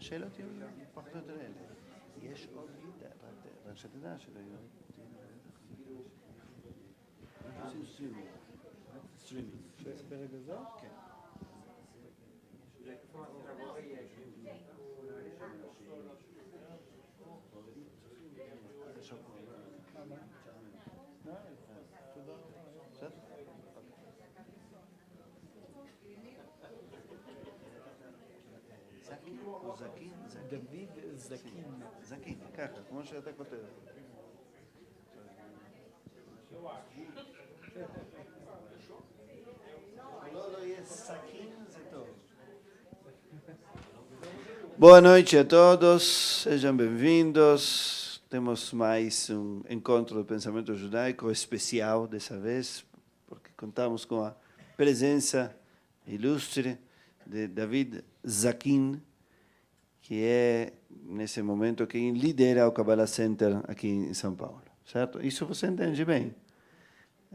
השאלות יהיו פחות או יותר אלה. יש עוד ידע, רק שתדע שלא יהיו... ברגע זה? כן. זקין או זקין? דוד זקין. זקין, ככה, כמו שאתה כותב. Boa noite a todos, sejam bem-vindos. Temos mais encontro do Pensamento Judaico especial dessa vez, porque contamos com a presença ilustre de David Zakin, que é, nesse momento, quem lidera o Kabbalah Center aqui em São Paulo. Certo? Isso você entende bem.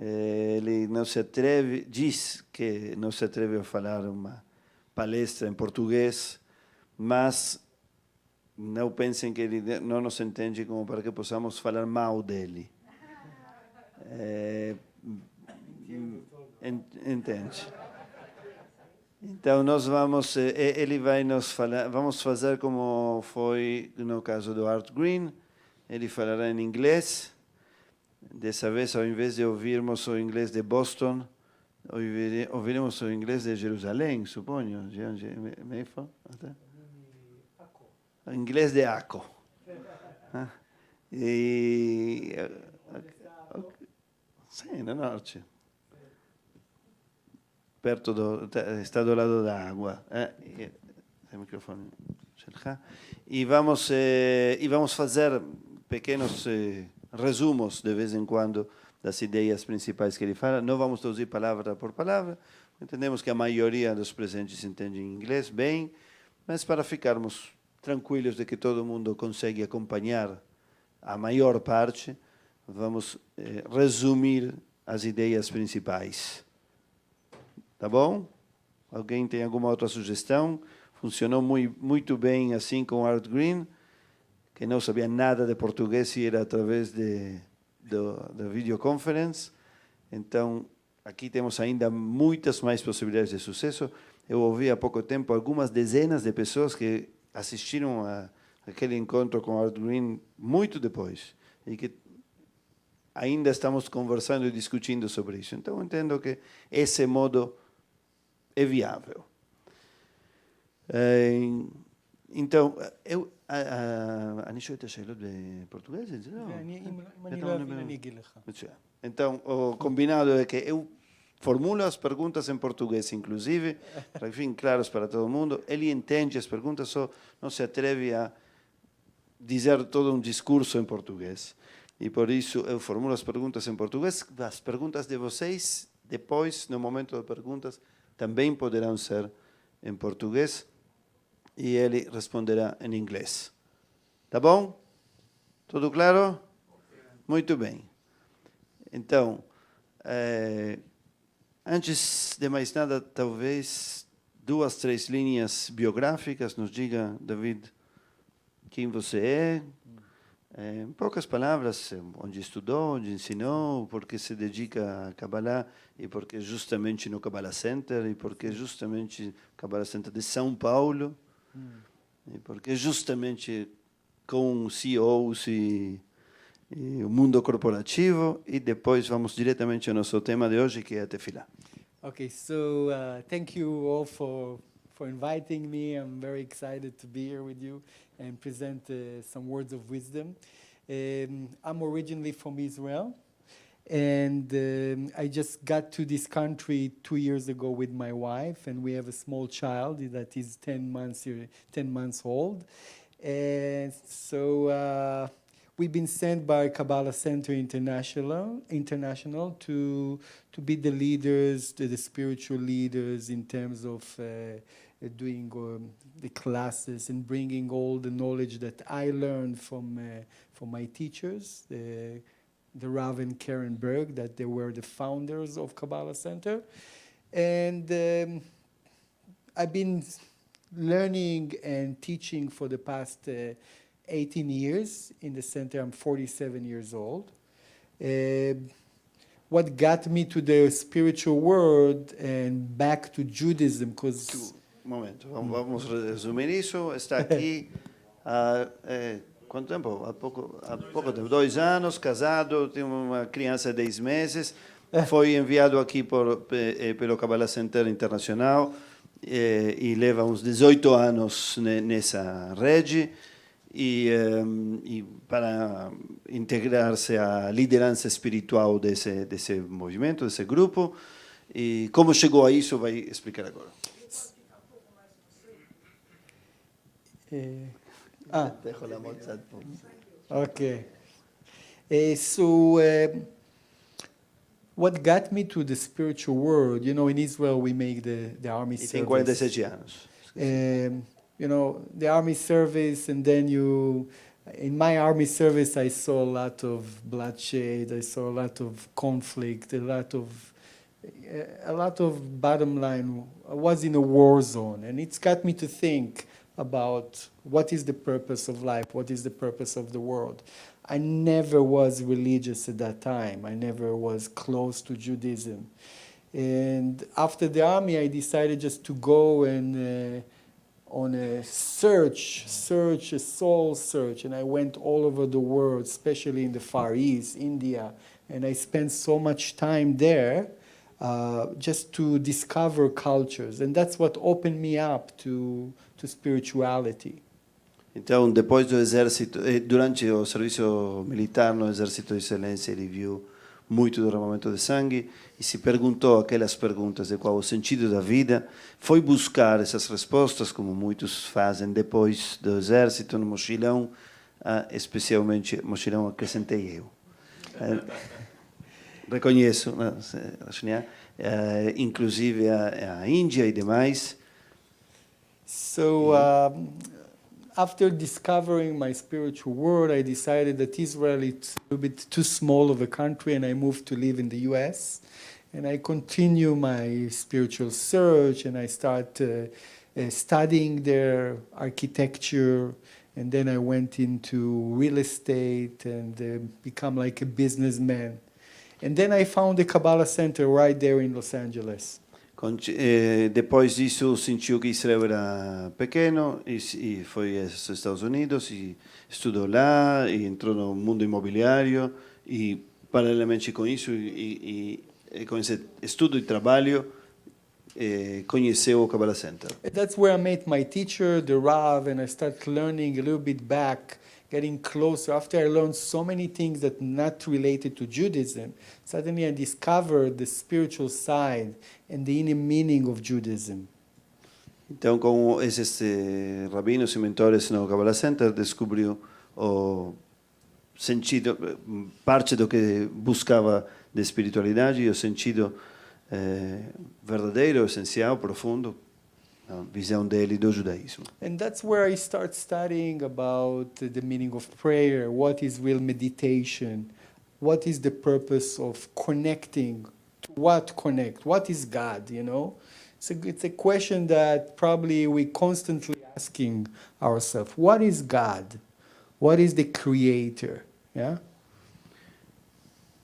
Ele não se atreve, diz que não se atreve a falar uma palestra em português, mas não pensem que ele não nos entende como para que possamos falar mal dele. Entende? Então nós ele vai nos falar, vamos fazer como foi no caso do Art Green. Ele falará em inglês. Dessa vez, ao invés de ouvirmos o inglês de Boston, ouviremos o inglês de Jerusalém, suponho. O inglês de Acco. Sim, no norte. Perto está do lado da água. O microfone. E vamos fazer pequenos resumos de vez em quando das ideias principais que ele fala. Não vamos traduzir palavra por palavra. Entendemos que a maioria dos presentes entende inglês bem, mas para ficarmos tranquilos de que todo mundo consegue acompanhar a maior parte, vamos resumir as ideias principais. Tá bom? Alguém tem alguma outra sugestão? Funcionou muito bem assim com Art Green, que não sabia nada de português e era através da videoconference. Então, aqui temos ainda muitas mais possibilidades de sucesso. Eu ouvi há pouco tempo algumas dezenas de pessoas que assistiram aquele encontro com Art Green muito depois e que ainda estamos conversando e discutindo sobre isso. Então, entendo que esse modo é viável. Então, אני שואל את השאלות בפורטוגזית? אם אני לא אבין, אני אגיד לך. מצוין. Então, o combinado é que eu formulo as perguntas em português, inclusive, para que fiquem claras para todo mundo. Ele entende as perguntas, só não se atreve a dizer todo um discurso em português. E por isso eu formulo as perguntas em português. As perguntas de vocês, depois, no momento das perguntas, também poderão ser em português. E ele responderá em inglês. Tá bom? Tudo claro? Muito bem. Então, antes de mais nada, talvez 2, 3 linhas biográficas. Nos diga, David, quem você é. Em poucas palavras, onde estudou, onde ensinou, por que se dedica a Kabbalah e por que justamente no Kabbalah Center e por que justamente no Kabbalah Center de São Paulo. E porque justamente com CEOs e o mundo corporativo, e depois vamos diretamente ao nosso tema de hoje, que é a tefilá. Okay, so thank you all for inviting me. I'm very excited to be here with you and present some words of wisdom. I'm originally from Israel. And I just got to this country 2 years ago with my wife, and we have a small child that is 10 months old. And so we've been sent by Kabbalah Center International to be the leaders, the spiritual leaders in terms of doing the classes and bringing all the knowledge that I learned from my teachers, the Rav and Karen Berg, that they were the founders of Kabbalah Center. And I've been learning and teaching for the past 18 years. In the center, I'm 47 years old. What got me to the spiritual world and back to Judaism, because... Um momento, vamos resumir isso. Está aqui há quanto tempo? Há pouco tempo, 2 anos, casado, tem uma criança de 10 meses. Foi enviado aqui pelo Kabbalah Center Internacional e leva uns 18 anos nessa rede. E para integrar-se à liderança espiritual desse movimento, desse grupo. E como chegou a isso, vai explicar agora. Okay. What got me to the spiritual world, in Israel we make the army service. Tem 47 anos. The army service, and then in my army service, I saw a lot of bloodshed, I saw a lot of conflict, a lot of bottom line. I was in a war zone, and it's got me to think about what is the purpose of life, what is the purpose of the world. I never was religious at that time. I never was close to Judaism. And after the army, I decided just to go and on a search, a soul search, and I went all over the world, especially in the Far East, India, and I spent so much time there just to discover cultures, and that's what opened me up to spirituality. Então, depois do exército, durante o serviço militar no Exército de Excelência, ele viu muito derramamento de sangue e se perguntou aquelas perguntas de qual o sentido da vida, foi buscar essas respostas, como muitos fazem depois do exército, no mochilão, especialmente mochilão acrescentei eu. Reconheço, inclusive a Índia e demais. So, after discovering my spiritual world, I decided that Israel is a little bit too small of a country, and I moved to live in the US. And I continue my spiritual search, and I start studying their architecture, and then I went into real estate and become like a businessman. And then I found the Kabbalah Center right there in Los Angeles. Depois disso, sentiu que Israel era pequeno e foi aos Estados Unidos e estudou lá e entrou no mundo imobiliário e, paralelamente com isso, e com esse estudo e trabalho, conheceu o Kabbalah Center. That's where I met my teacher, the Rav, and I started learning a little bit back, getting closer. After I learned so many things that not related to Judaism, suddenly I discovered the spiritual side and the inner meaning of Judaism. Então, com esses rabinos e mentores no Kabbalah Center, descobriu o sentido, parte do que buscava de espiritualidade e o sentido verdadeiro, essencial, profundo, a visão dele do judaísmo. And that's where I start studying about the meaning of prayer, what is real meditation, what is the purpose of connecting, to what connect, what is God, It's a question that probably we constantly asking ourselves. What is God? What is the creator? Yeah?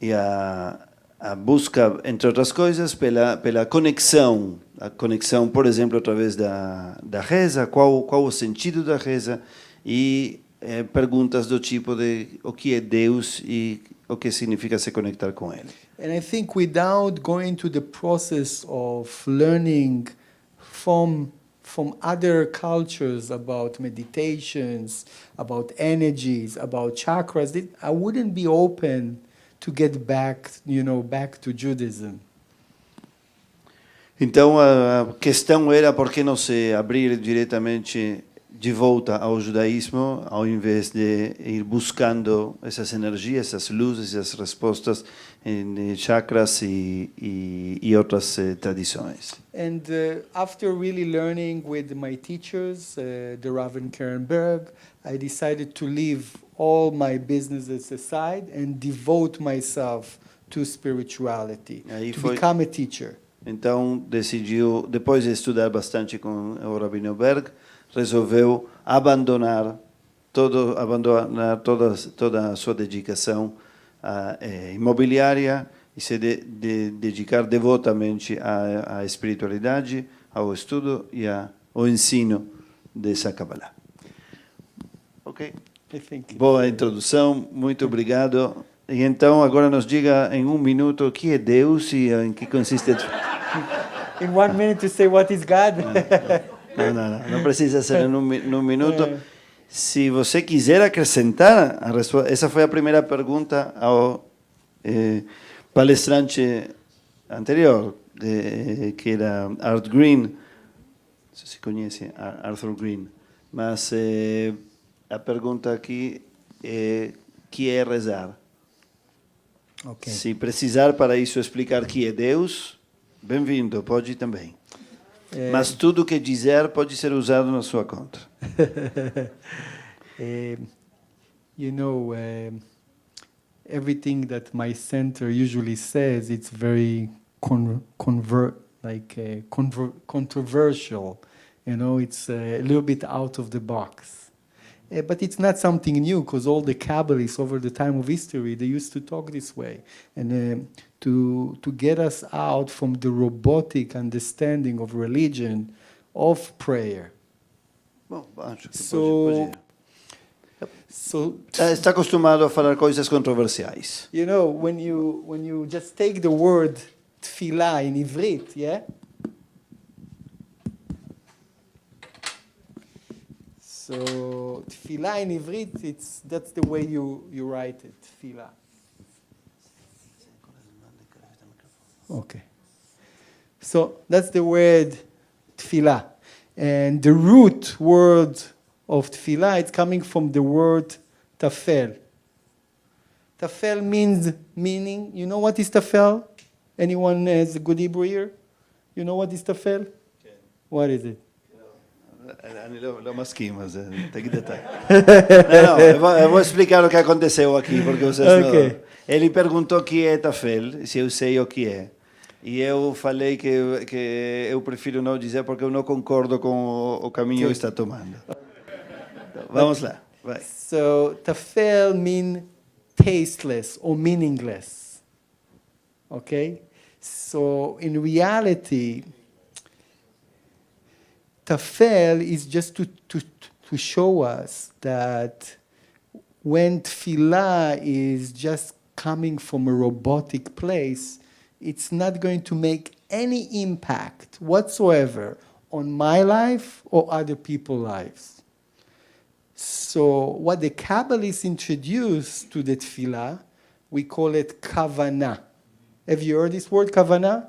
E a busca, entre outras coisas, pela conexão. A conexão, por exemplo, através da reza, qual o sentido da reza e perguntas do tipo de o que é Deus e o que significa se conectar com Ele. And I think without going to the process of learning from other cultures about meditations, about energies, about chakras, I wouldn't be open to get back to Judaism. Então a questão era por que não se abrir diretamente de volta ao judaísmo, ao invés de ir buscando essas energias, essas luzes, essas respostas em chakras e outras tradições. And after really learning with my teachers, the Rav and Karen Berg, I decided to leave all my businesses aside and devote myself to spirituality, become a teacher. Então decidiu, depois de estudar bastante com o Rabino Berg, resolveu abandonar toda a sua dedicação à imobiliária e se dedicar devotamente à espiritualidade, ao estudo e ao ensino dessa Kabbalah. Ok? Boa introdução, muito obrigado. E então, agora nos diga em um minuto o que é Deus e em que consiste. In 1 minute to say what is God? Não precisa ser num minuto. Se você quiser acrescentar a resposta, essa foi a primeira pergunta ao palestrante anterior, que era Art Green, não sei se conhece Arthur Green, mas a pergunta aqui é que é rezar. Okay. Se precisar para isso explicar que é Deus, bem-vindo, pode também. Mas tudo que dizer pode ser usado na sua conta. Everything that my center usually says, it's very controversial. It's a little bit out of the box. But it's not something new, because all the Kabbalists over the time of history, they used to talk this way. And to get us out from the robotic understanding of religion, of prayer. Bom, acho que So, está acostumado a falar coisas controversiais. When you just take the word tefillah in Ivrit, yeah? So tefillah in Ivrit, that's the way you write it, tefillah. Okay. So that's the word tefillah. And the root word of tefillah, it's coming from the word tafel. Tafel meaning, you know what is tafel? Anyone has a good Hebrew here? You know what is tafel? Okay. What is it? אני לא מסכים, אז תגיד אתה. Eu vou explicar o que aconteceu aqui, porque vocês não... Ele perguntou o que é tafel, se eu sei o que é. E eu falei que eu prefiro não dizer, porque eu não concordo com o caminho que está tomando. Então, vamos lá, vai. So, tafel means tasteless or meaningless. Okay? So, in reality... Tafel is just to show us that when tefillah is just coming from a robotic place, it's not going to make any impact whatsoever on my life or other people's lives. So what the Kabbalists introduced to the tefillah, we call it kavanah. Have you heard this word, kavanah?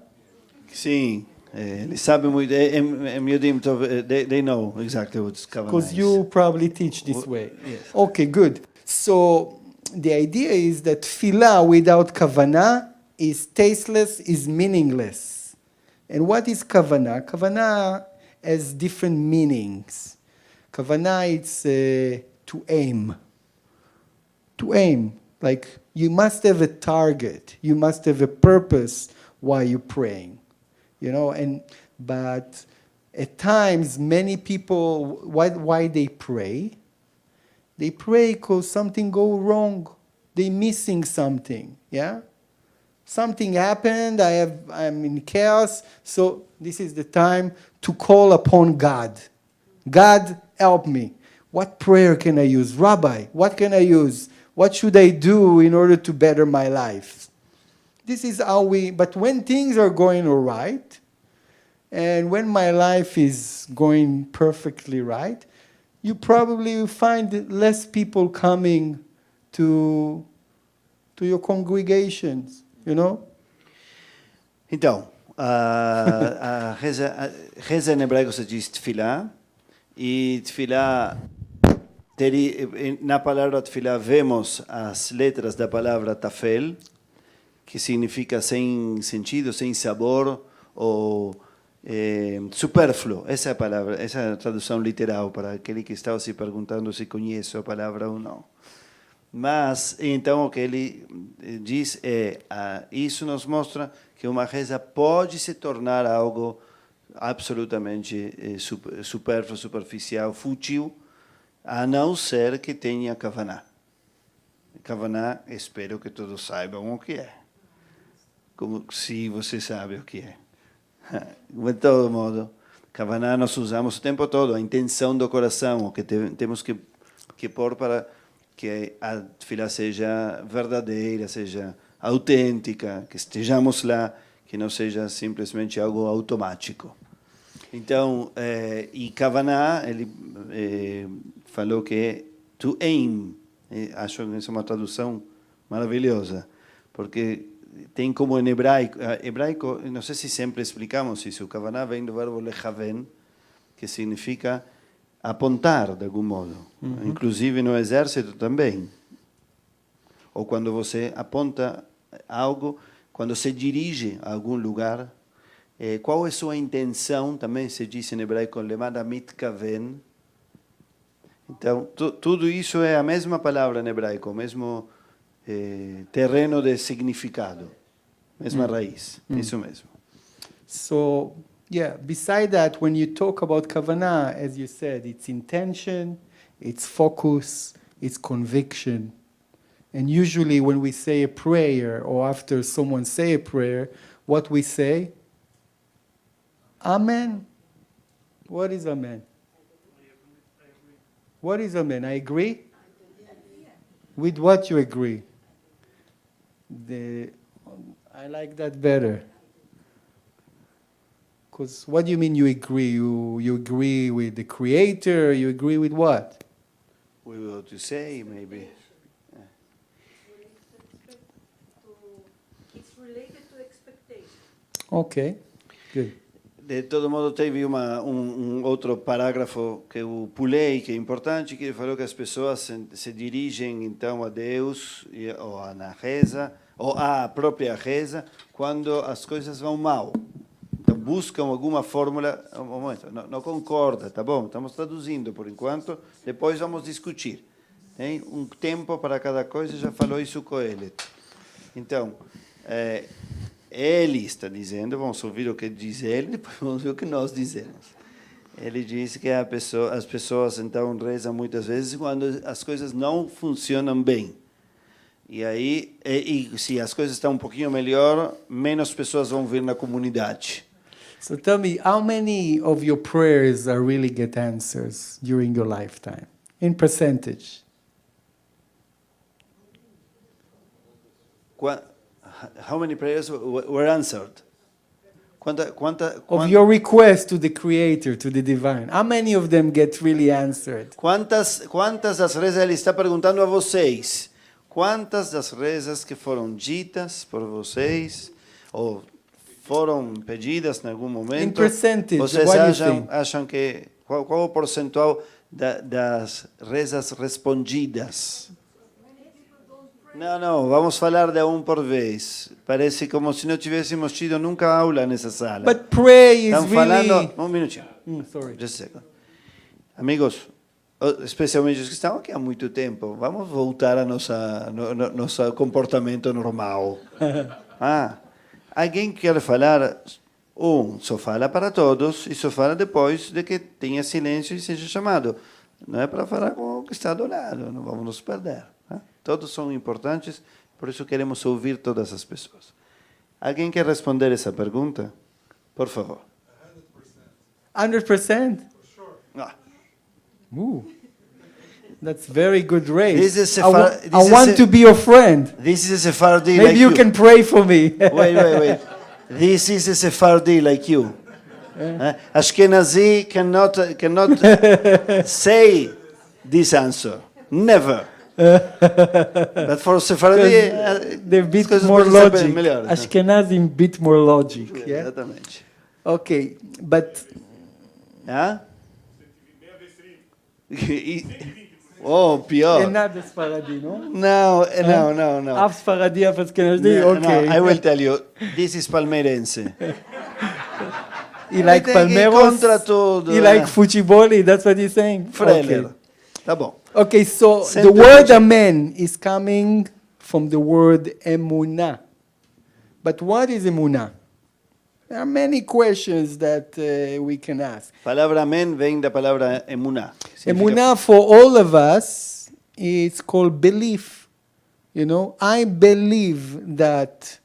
Sim. Eles sabem muito, they know exactly what's kavanah. Because you probably teach this way. Yes. Okay, good. So the idea is that tefillah without kavanah is tasteless, is meaningless. And what is kavanah? Kavanah has different meanings. Kavanah, it's to aim. To aim. Like you must have a target. You must have a purpose while you're praying. But at times, many people, why they pray? They pray because something go wrong. They're missing something, yeah? Something happened, I'm in chaos, so this is the time to call upon God. God, help me. What prayer can I use? Rabbi, what can I use? What should I do in order to better my life? This is how but when things are going all right, and when my life is going perfectly right, you probably will find less people coming to your congregations, Então, a reza em hebraico se diz tefilá, e tefilá, na palavra tefilá vemos as letras da palavra tafel, que significa sem sentido, sem sabor, ou supérfluo. Essa é a palavra, essa é a tradução literal para aquele que estava se perguntando se conhece a palavra ou não. Mas, então, o que ele diz é, isso nos mostra que uma reza pode se tornar algo absolutamente supérfluo, superficial, fútil, a não ser que tenha kavaná. Kavaná, espero que todos saibam o que é. Como se você sabe o que é. De todo modo, kavaná nós usamos o tempo todo, a intenção do coração, o que temos que pôr para que a tefilá seja verdadeira, seja autêntica, que estejamos lá, que não seja simplesmente algo automático. Então, e kavaná, ele falou que é to aim. Acho que essa é uma tradução maravilhosa, porque tem como em hebraico, não sei se sempre explicamos isso, o kavaná vem do verbo lechaven, que significa apontar de algum modo, inclusive no exército também. Ou quando você aponta algo, quando se dirige a algum lugar, qual é sua intenção, também se diz em hebraico, lemada mitkaven. Então, tudo isso é a mesma palavra em hebraico, o mesmo terreno de significado, mesma raiz, isso mesmo. So, yeah, beside that, when you talk about kavanah, as you said, it's intention, it's focus, it's conviction. And usually when we say a prayer, or after someone say a prayer, what we say? Amen. What is amen? What is amen? I agree? With what you agree? I like that better. Because what do you mean you agree? You agree with the Creator? You agree with what? We will to say, maybe. It's related to expectation. Okay, good. De todo modo, teve outro parágrafo que eu pulei, que é importante, que ele falou que as pessoas se dirigem então a Deus, ou na reza, ou à própria reza, quando as coisas vão mal. Então buscam alguma fórmula, um momento, não concorda, tá bom, estamos traduzindo por enquanto, depois vamos discutir. Tem um tempo para cada coisa, já falou isso com ele. Então, ele está dizendo, vamos ouvir o que diz ele, depois vamos ver o que nós dizemos. Ele diz que as pessoas então rezam muitas vezes quando as coisas não funcionam bem. E aí, se as coisas estão um pouquinho melhor, menos pessoas vão vir na comunidade. So tell me, how many of your prayers are really get answers during your lifetime? In percentage? How many prayers were answered? Of your request to the Creator, to the Divine, how many of them get really answered? Quantas das rezas ele está perguntando a vocês? Quantas das rezas que foram ditas por vocês ou foram pedidas em algum momento? In percentage, vocês what do you think? acham que qual o percentual das rezas respondidas? Não, vamos falar de um por vez. Parece como se não tivéssemos tido nunca aula nessa sala. But pray is Estão really... falando... Um minutinho. Sorry. Just a second. Amigos, especialmente os que estão aqui há muito tempo, vamos voltar a nosso comportamento normal. Alguém quer falar? Só fala para todos e só fala depois de que tenha silêncio e seja chamado. Não é para falar com o que está do lado, não vamos nos perder. Todos são importantes, por isso queremos ouvir todas as pessoas. Alguém quer responder essa pergunta? Por favor. 100%? Ooh, that's very good rate. I want to be your friend. This is a Sephardi Maybe like you can pray for me. Wait. This is a Sephardi like you. Ashkenazi cannot say this answer. Never. But for Sephardi, they're a bit more logic. Ashkenazi a bit more logic. Yeah? Exatamente. Okay, but... Pior. É nada Sfaradi, não? Não. Half Sfaradi, half Ashkenazi? Okay. No, I will tell you, this is palmeirense. You like Palmeiras? Contra tudo. You like futebol? That's what you're saying? Freler. Tá bom. Okay, so the word amen is coming from the word emunah. But what is emunah? There are many questions that we can ask. Palabra amén vem da palavra emuná. que significa Emunah for all of us, it's called belief. You know, I believe that,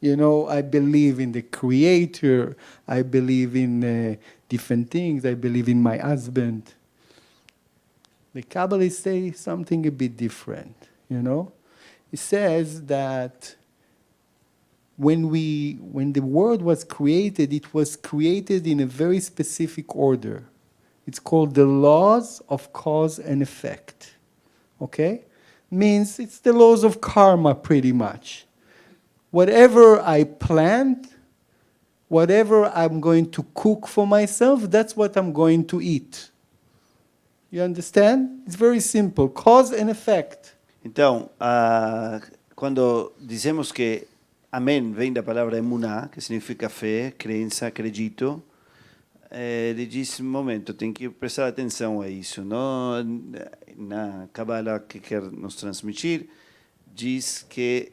I believe in the Creator. I believe in different things. I believe in my husband. The Kabbalists say something a bit different, It says that when the world was created, it was created in a very specific order. It's called the laws of cause and effect. Okay? Means it's the laws of karma pretty much. Whatever I plant, whatever I'm going to cook for myself, that's what I'm going to eat. You understand? It's very simple. Cause and effect. Então, quando dizemos que amém vem da palavra emuná, que significa fé, crença, acredito, ele diz, momento, tem que prestar atenção a isso. Não? Na Kabbalah que quer nos transmitir, diz que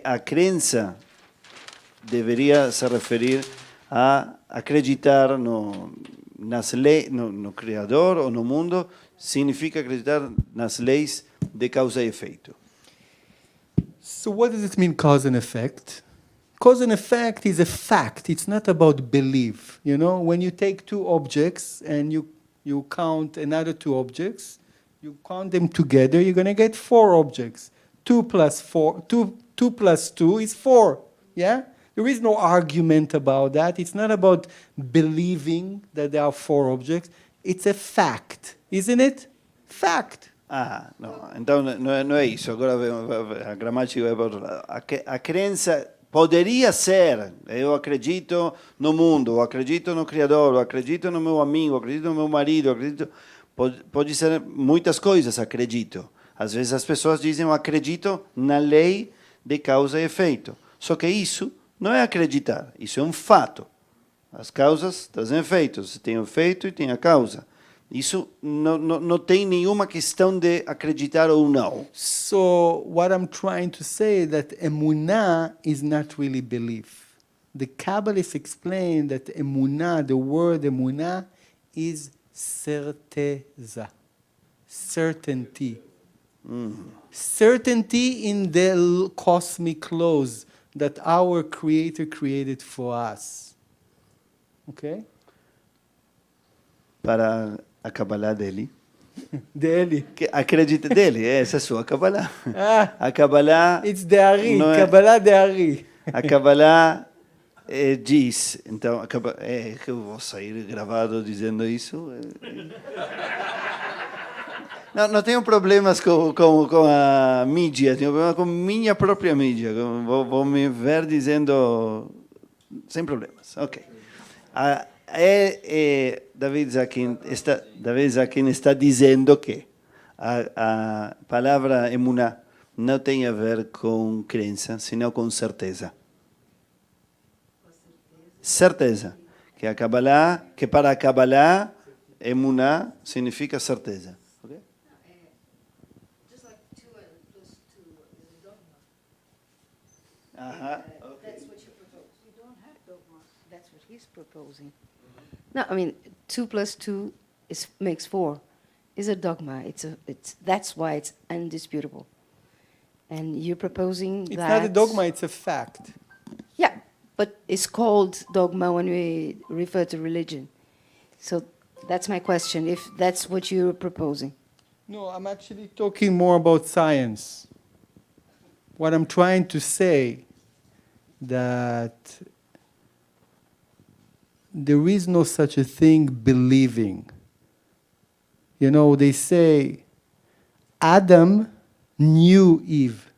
a crença deveria se referir a acreditar no Criador ou no mundo, significa acreditar nas leis de causa e efeito. So what does it mean, cause and effect? Cause and effect is a fact. It's not about belief. When you take two objects and you count another two objects, you count them together, you're going to get four objects. 2 plus 2 is 4. Yeah? There is no argument about that. It's not about believing that there are 4 objects. It's a fact, isn't it? Fact. No. Então não é isso. Agora a gramática vai para outro lado. A crença poderia ser, eu acredito no mundo, eu acredito no Criador, eu acredito no meu amigo, eu acredito no meu marido, eu acredito... Pode ser muitas coisas, acredito. Às vezes as pessoas dizem, eu acredito na lei de causa e efeito. Só que isso não é acreditar, isso é um fato. As causas trazem efeitos, tem o efeito e tem a causa. Isso não tem nenhuma questão de acreditar ou não. So what I'm trying to say is that emunah is not really belief. The Kabbalists explain that emunah, the word emunah, is certeza, certainty. Certainty in the cosmic laws that our Creator created for us. Okay? Para a Kabbalah dele. Dele. Acredita dele, essa é a sua Kabbalah. A Kabbalah... It's the Ari, Kabbalah de Ari. A Kabbalah diz, então, que eu vou sair gravado dizendo isso. Não tenho problemas com a mídia, tenho problema com minha própria mídia. Vou me ver dizendo sem problemas. Ok. David Zakin está dizendo que a palavra emuná não tem a ver com crença, senão com certeza. Certeza. Que para a Kabbalah, emuná significa certeza. Okay? Just like 2 plus 2 is a dogma. Okay. That's what you propose. You don't have dogma. That's what he's proposing. No, I mean 2 plus 2 makes 4. Is a dogma. That's why it's undisputable. And you're proposing It's that... not a dogma, it's a fact. Yeah, but it's called dogma when we refer to religion. So that's my question, if that's what you're proposing. No, I'm actually talking more about science. What I'm trying to say that there is no such a thing believing. They say Adam knew Eve.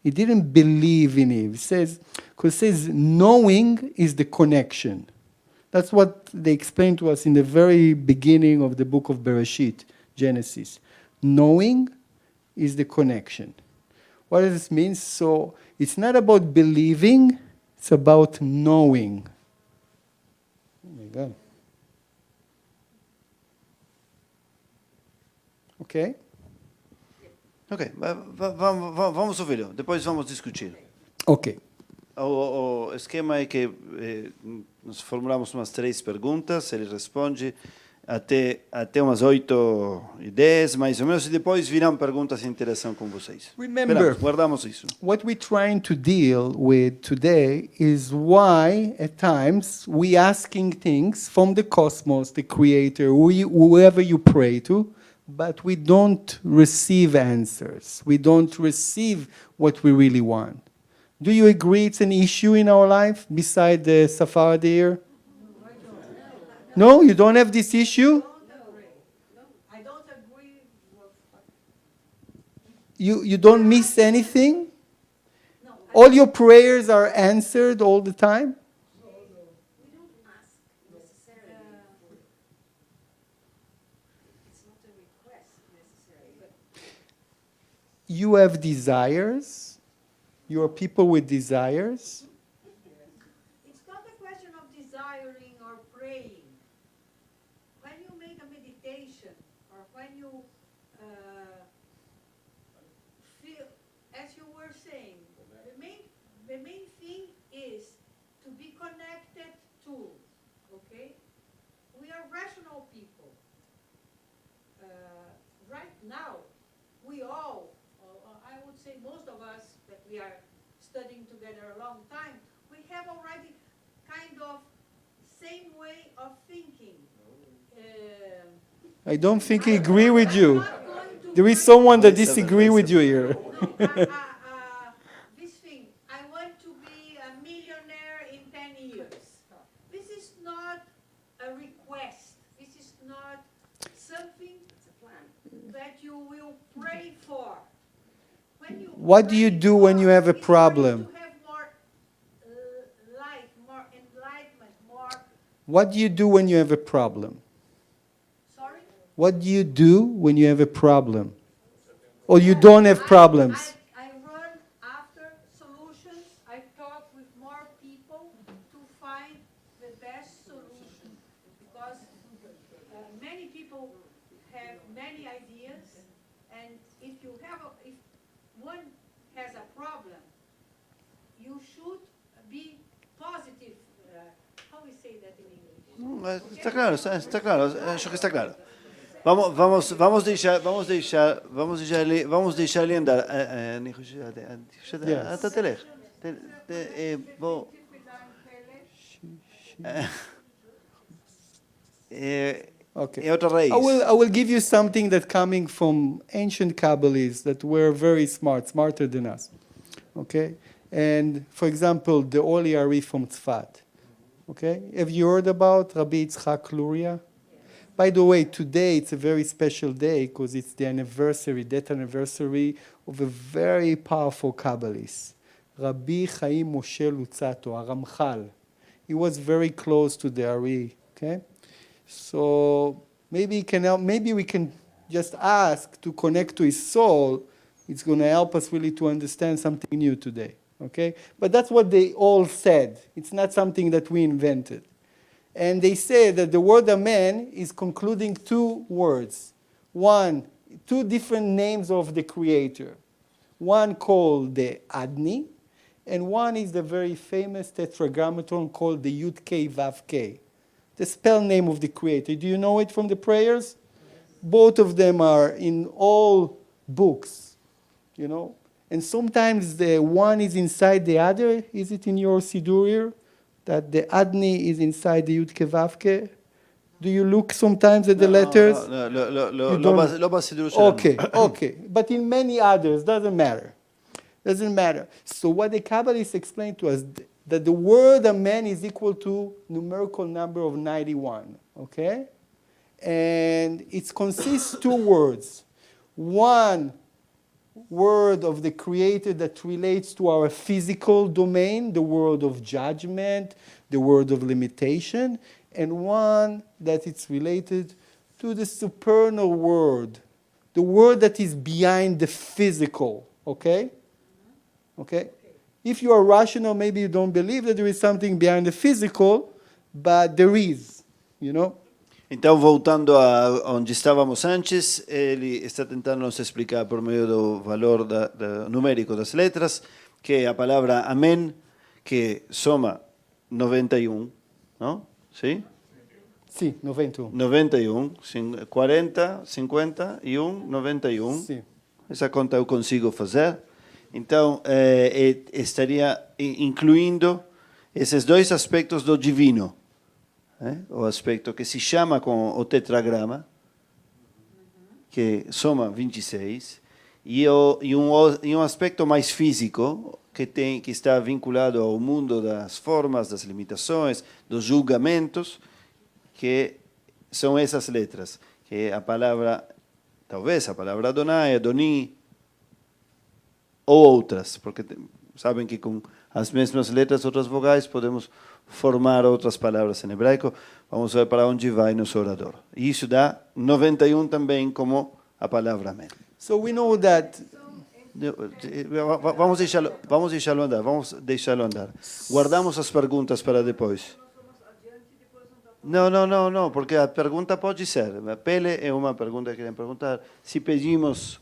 He didn't believe in Eve. It says knowing is the connection. That's what they explained to us in the very beginning of the book of Bereshit, Genesis. Knowing is the connection. What does this mean? So it's not about believing, it's about knowing. Oh my God. Ok? Ok, vamos ouvi-lo, depois vamos discutir. Ok. o esquema é que nós formulamos umas 3 perguntas, ele responde até umas 8 e 10, mais ou menos, e depois virão perguntas de interação com vocês. Remember, Esperamos, guardamos isso. what we're trying to deal with today is why, at times, we asking things from the cosmos, the creator, whoever you pray to, but we don't receive answers. We don't receive what we really want. Do you agree it's an issue in our life beside the Sephardi here? No, you don't have this issue? I don't agree with You don't miss anything? no. All your prayers are answered all the time? We don't ask necessarily. It's not a request necessarily, but You have desires. You are people with desires. it's not a question of desiring or praying. When you make a meditation or when you feel, as you were saying, the main thing is to be connected to, okay? We are rational people. Right now, we all, I would say most of us that we are studying together a long time, we have already kind of same way of thinking. I don't think I agree with you. I'm not going to There is bring- someone that disagrees with you here. No, this thing, I want to be a millionaire in 10 years. This is not a request. This is not something that you will pray for. When you What do you pray do when you have a for, problem? to have more light, more enlightenment, more. What do you do when you have a problem? Sorry? What do you do when you have a problem? Or you don't have problems? I run after solutions. I talk with more people to find the best solution. Because many people have many ideas, and if one has a problem, you should be positive. How we say that in English? Está claro, acho que está claro. Vamos deixar ele andar. אתה תלך. בוא. Okay. É outra raiz. I will give you something that coming from ancient Kabbalists that were very smart, smarter than us. Okay? And for example, the Oli Ari from Tzfat. Okay? Have you heard about Rabbi Yitzchak Luria? By the way, today it's a very special day because it's the death anniversary of a very powerful Kabbalist, Rabbi Chaim Moshe Luzzatto, a Ramchal. He was very close to the Ari. Okay? So maybe he can help, maybe we can just ask to connect to his soul. It's going to help us really to understand something new today. Okay? But that's what they all said. It's not something that we invented. And they say that the word amen is concluding 2 words. 2 different names of the Creator. One called the Adni, and one is the very famous tetragrammaton called the Yud K Vav K. The spell name of the Creator. Do you know it from the prayers? Both of them are in all books, you know. And sometimes the one is inside the other. Is it in your Sidur here? That the Adni is inside the Yud Ke Vav Ke? Do you look sometimes at the letters? לא בסידור שלנו. Okay. But in many others, doesn't matter. So what the Kabbalists explain to us, that the word amen is equal to numerical number of 91, okay? And it consists 2 words. One word of the Creator that relates to our physical domain, the world of judgment, the world of limitation, and one that it's related to the supernal world, the world that is behind the physical, okay? Okay? If you are rational, maybe you don't believe that there is something behind the physical, but there is, you know? Então, voltando a onde estávamos antes, ele está tentando nos explicar por meio do valor numérico das letras que a palavra amém que soma 91, não? Sim? Sim, 91. 91, 40, 51, 91. Sim. Essa conta eu consigo fazer. Então, estaria incluindo esses dois aspectos do divino. O aspecto que se chama com o tetragrama, que soma 26, e um aspecto mais físico, que está vinculado ao mundo das formas, das limitações, dos julgamentos, que são essas letras, que é a palavra, talvez a palavra Adonai, Adoni, ou outras, porque sabem que com as mesmas letras, outras vogais, podemos formar outras palavras em hebraico. Vamos ver para onde vai nosso orador. E isso dá 91 também como a palavra Amém. So we know that. Vamos deixá-lo andar. Guardamos as perguntas para depois. Não, porque a pergunta pode ser. A Pele é uma pergunta que querem perguntar. Se pedimos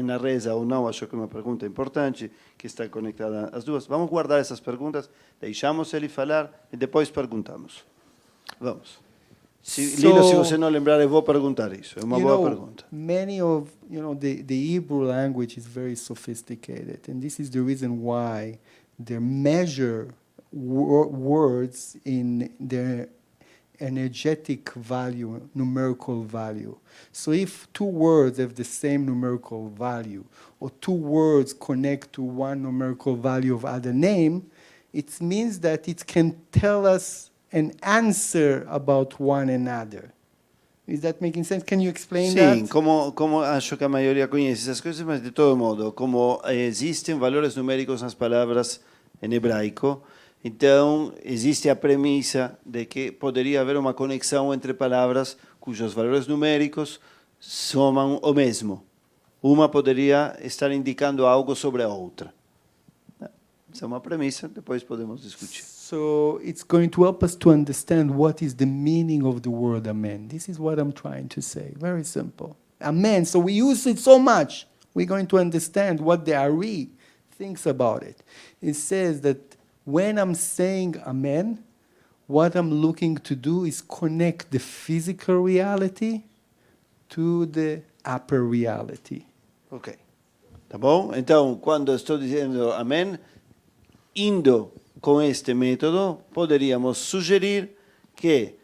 na reza ou não, acho que é uma pergunta importante, que está conectada às duas. Vamos guardar essas perguntas, deixamos ele falar e depois perguntamos. Vamos. Lino, se você não lembrar, eu vou perguntar isso. É uma boa pergunta. Many of, the Hebrew language is very sophisticated, and this is the reason why they measure words in their energetic value, numerical value. So if two words have the same numerical value, or two words connect to one numerical value of other name, it means that it can tell us an answer about one another. Is that making sense? Can you explain that? Sim, como acho que a maioria conhece essas coisas, mas de todo modo, como existem valores numéricos nas palavras em hebraico, então existe a premissa de que poderia haver uma conexão entre palavras cujos valores numéricos somam o mesmo. Uma poderia estar indicando algo sobre a outra. Essa é uma premissa, depois podemos discutir. So it's going to help us to understand what is the meaning of the word amen. This is what I'm trying to say. Very simple. Amen. So we use it so much. We're going to understand what the Ari thinks about it. It says that when I'm saying amen, what I'm looking to do is connect the physical reality to the upper reality. Ok. Tá bom? Então, quando estou dizendo amém, indo com este método, poderíamos sugerir que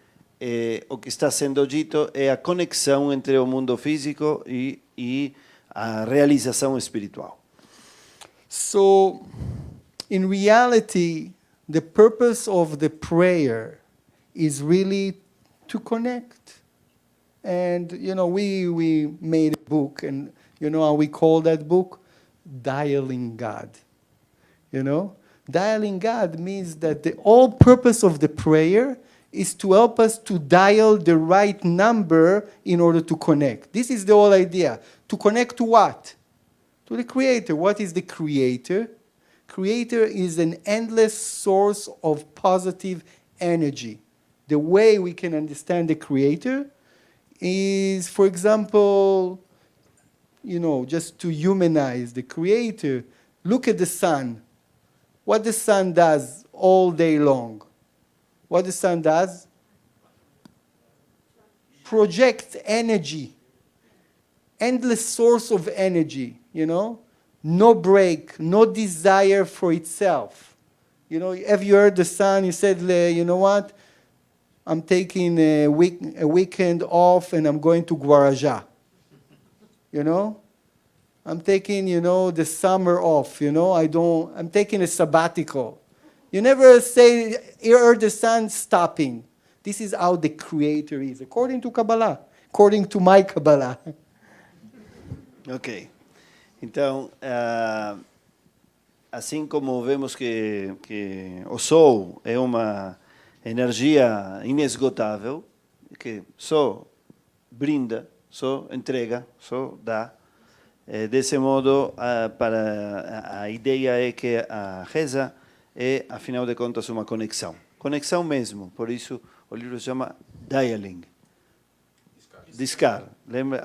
o que está sendo dito é a conexão entre o mundo físico e a realização espiritual. So, in reality, the purpose of the prayer is really to connect. And, we made a book, and you know how we call that book? Dialing God. Dialing God means that the whole purpose of the prayer is to help us to dial the right number in order to connect. This is the whole idea. To connect to what? To the Creator. What is the Creator? Creator is an endless source of positive energy. The way we can understand the Creator is, for example, just to humanize the Creator, look at the sun. What the sun does all day long. What the sun does? Projects energy. Endless source of energy, No break, no desire for itself. Have you heard the sun? You said, you know what? I'm taking a weekend off and I'm going to Guarajá. I'm taking, the summer off, I'm taking a sabbatical. You never say, you heard the sun stopping. This is how the Creator is, according to Kabbalah, according to my Kabbalah. Ok. Então, assim como vemos que o Sol é uma energia inesgotável, que só brinda, só entrega, só dá, desse modo, a ideia é que a reza é, afinal de contas, uma conexão. Conexão mesmo, por isso o livro se chama Dialing. Discar. Lembra,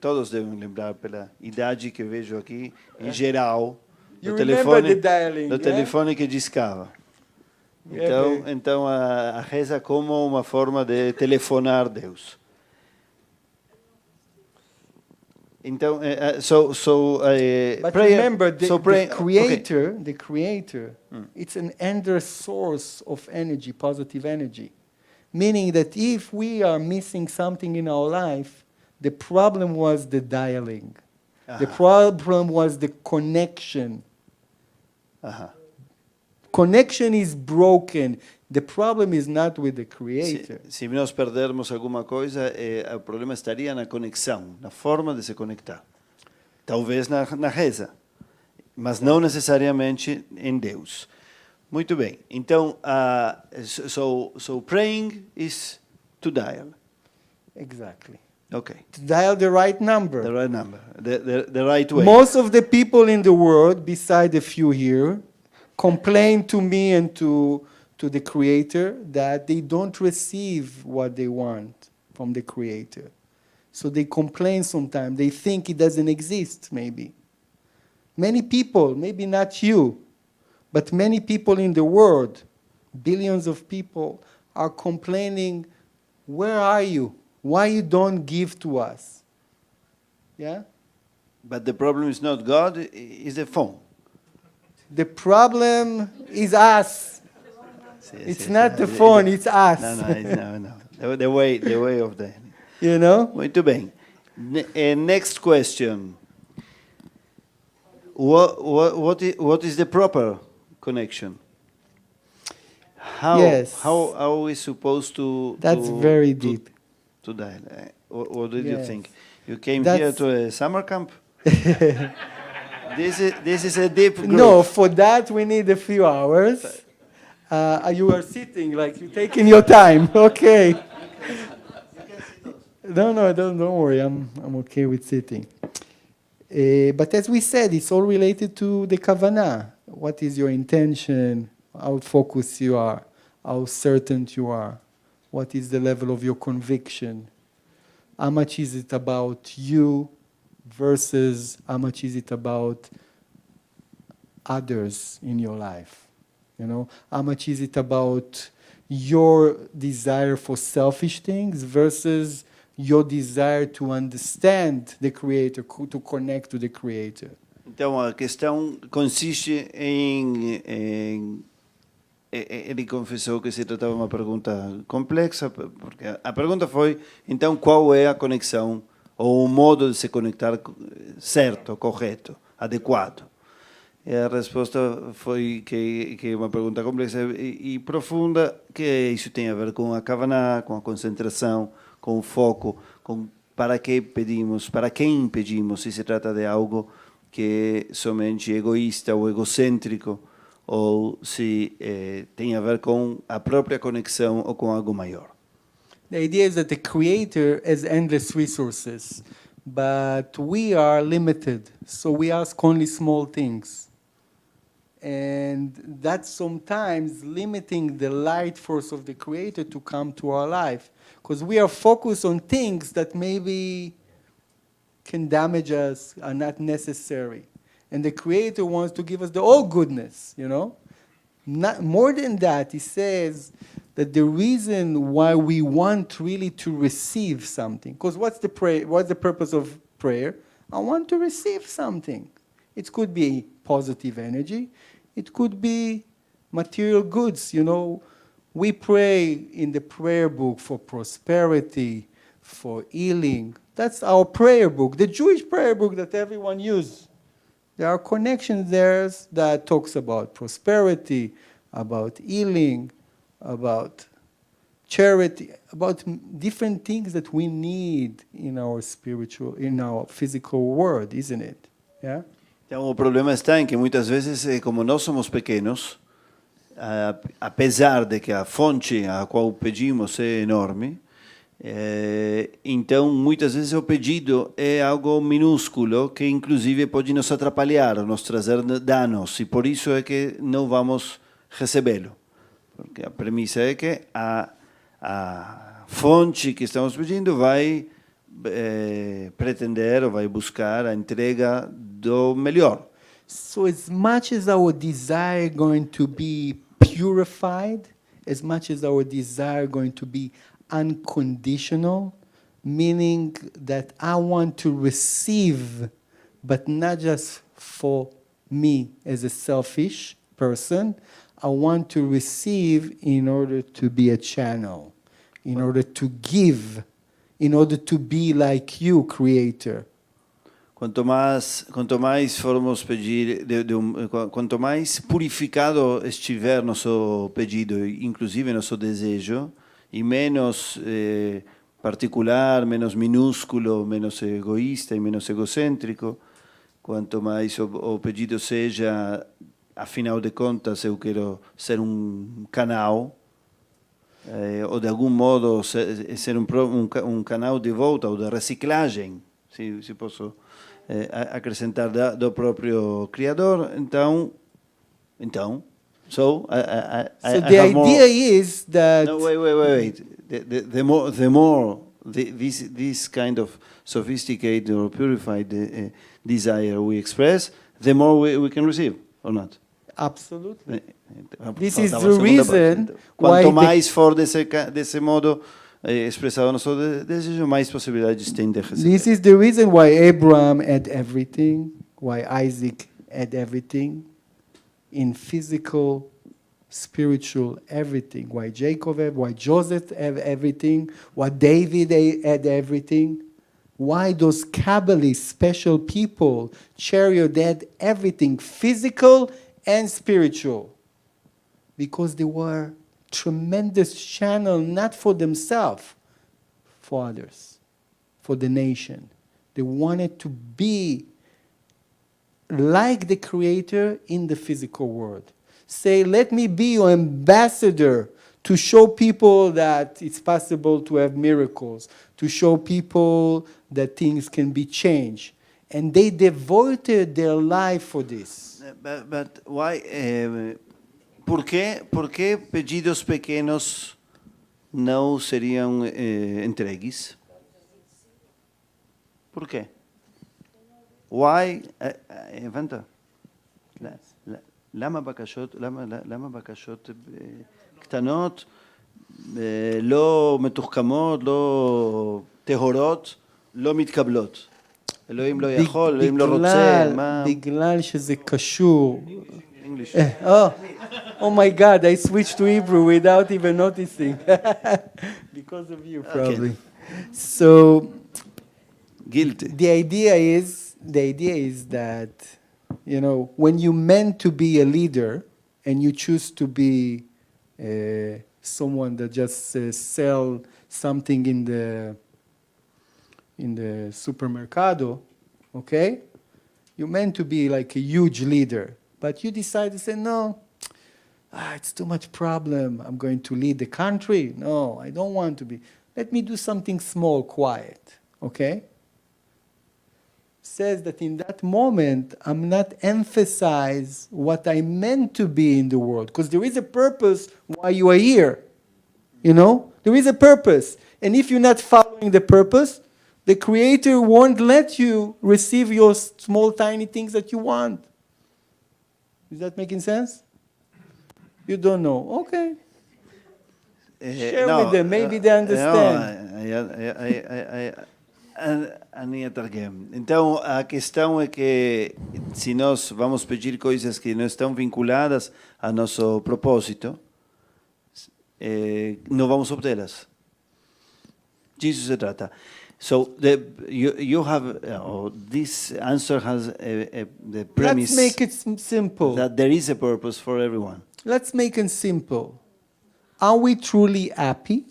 todos devem lembrar pela idade que vejo aqui, em geral, You remember the dialing, do yeah? telefone que discava. Então a reza como uma forma de telefonar Deus. Então, But prayer, remember, the okay. the creator, it's an endless source of energy, positive energy. Meaning that if we are missing something in our life, the problem was the dialing. The problem was the connection. Connection is broken. The problem is not with the creator. Se nós perdermos alguma coisa, o problema estaria na conexão, na forma de se conectar. Talvez na reza, mas não necessariamente em Deus. Muito bem. Então, so praying is to dial. Exactly. Okay. To dial the right number. The right number, the right way. Most of the people in the world, beside a few here, complain to me and to the creator that they don't receive what they want from the creator. So they complain sometimes. They think it doesn't exist, maybe. Many people, maybe not you, but many people in the world, billions of people, are complaining, where are you? Why you don't give to us? Yeah? But the problem is not God, it's the phone. The problem is us. It's not the phone, it's us. No. The way of the... You know? Muito bem. Next question. What is the proper connection? How are we supposed to... That's very deep. To dial. What did you think? You came That's here to a summer camp? This is a deep group. No, for that we need a few hours. You are sitting like you're taking your time. Okay. No, don't worry. I'm okay with sitting. But as we said, it's all related to the kavanah. What is your intention? How focused you are? How certain you are? What is the level of your conviction? How much is it about you versus how much is it about others in your life? You know, how much is it about your desire for selfish things versus your desire to understand the Creator, to connect to the Creator? Então a questão consiste em ele confessou que se tratava de uma pergunta complexa, porque a pergunta foi, então, qual é a conexão ou o modo de se conectar certo, correto, adequado? E a resposta foi que é uma pergunta complexa e profunda, que isso tem a ver com a kavanah, com a concentração, com o foco, com para que pedimos, para quem pedimos, se trata de algo que é somente egoísta ou egocêntrico, ou se tem a ver com a própria conexão ou com algo maior. The idea is that the Creator has endless resources, but we are limited, so we ask only small things. And that's sometimes limiting the light force of the Creator to come to our life, because we are focused on things that maybe can damage us, are not necessary. And the Creator wants to give us the all goodness, you know? Not, more than that, he says that the reason why we want really to receive something, because what's the purpose of prayer? I want to receive something. It could be positive energy. It could be material goods, you know. We pray in the prayer book for prosperity, for healing. That's our prayer book, the Jewish prayer book that everyone uses. There are connections there that talks about prosperity, about healing, about charity, about different things that we need in our spiritual, in our physical world, isn't it? Yeah? Então, o problema está em que muitas vezes, como nós somos pequenos, apesar de que a fonte a qual pedimos é enorme, então muitas vezes o pedido é algo minúsculo que inclusive pode nos atrapalhar, nos trazer danos, e por isso é que não vamos recebê-lo. Porque a premissa é que a fonte que estamos pedindo vai pretender ou vai buscar a entrega do melhor. So as much as our desire going to be purified, as much as our desire going to be unconditional, meaning that I want to receive, but not just for me as a selfish person. I want to receive in order to be a channel, in order to give, in order to be like you, Creator. Quanto mais formos pedir, quanto mais purificado estiver nosso pedido, inclusive nosso desejo, e menos particular, menos minúsculo, menos egoísta e menos egocêntrico, quanto mais o pedido seja, afinal de contas, eu quero ser canal, ou de algum modo ser canal de volta ou de reciclagem, se posso acrescentar do próprio Criador, então, so the idea is that no, wait. The more this kind of sophisticated or purified desire we express, the more we can receive, or not? Absolutely. This is the reason Quanto why mais for desse modo expressado nosso desejo, mais possibilidades tem de receber. this is the reason why Abraham had everything, why Isaac had everything, in physical, spiritual, everything. Why Jacob had, why Joseph had everything, why David had everything. Why those Kabbalists, special people, chariot, they had everything, physical and spiritual. Because they were tremendous channel, not for themselves, for others, for the nation. They wanted to be like the Creator in the physical world. Say, let me be your ambassador to show people that it's possible to have miracles, to show people that things can be changed. And they devoted their life for this. But why? ¿Por qué pedidos pequenos não seriam entregues? ¿Por qué? Why? הבנת? למה בקשות קטנות, לא מתוחכמות, לא טהורות, לא מתקבלות? אלוהים לא יכול, אלוהים לא רוצה, מה? בגלל שזה קשור. English. Oh my God, I switched to Hebrew without even noticing. Because of you, probably. Okay. So, Guilty. the idea is that, when you meant to be a leader and you choose to be someone that just sell something in the supermercado, okay? You meant to be like a huge leader, but you decide to say, no, it's too much problem. I'm going to lead the country. No, I don't want to be. Let me do something small, quiet, okay? Says that in that moment, I'm not emphasize what I meant to be in the world, because there is a purpose why you are here. There is a purpose. And if you're not following the purpose, the Creator won't let you receive your small, tiny things that you want. Is that making sense? You don't know. Okay. Share with them. Maybe they understand. אני אתרגם. Então, a questão é que se nós vamos pedir coisas que não estão vinculadas ao nosso propósito, não vamos obtê-las. Disso se trata. So you have this answer has the premise. Let's make it simple. That there is a purpose for everyone. Let's make it simple. Are we truly happy?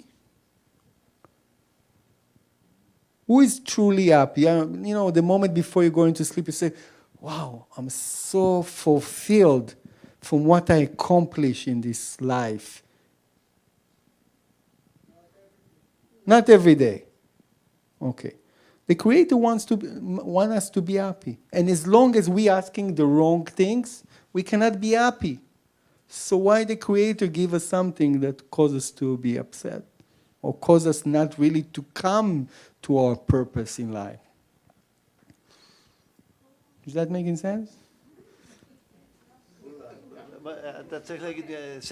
Who is truly happy? The moment before you're going to sleep, you say, wow, I'm so fulfilled from what I accomplished in this life. Not every day. Okay. The Creator wants us to be happy. And as long as we're asking the wrong things, we cannot be happy. So why the Creator give us something that causes us to be upset? Or cause us not really to come to our purpose in life? Is that making sense? אתה צריך להגיד,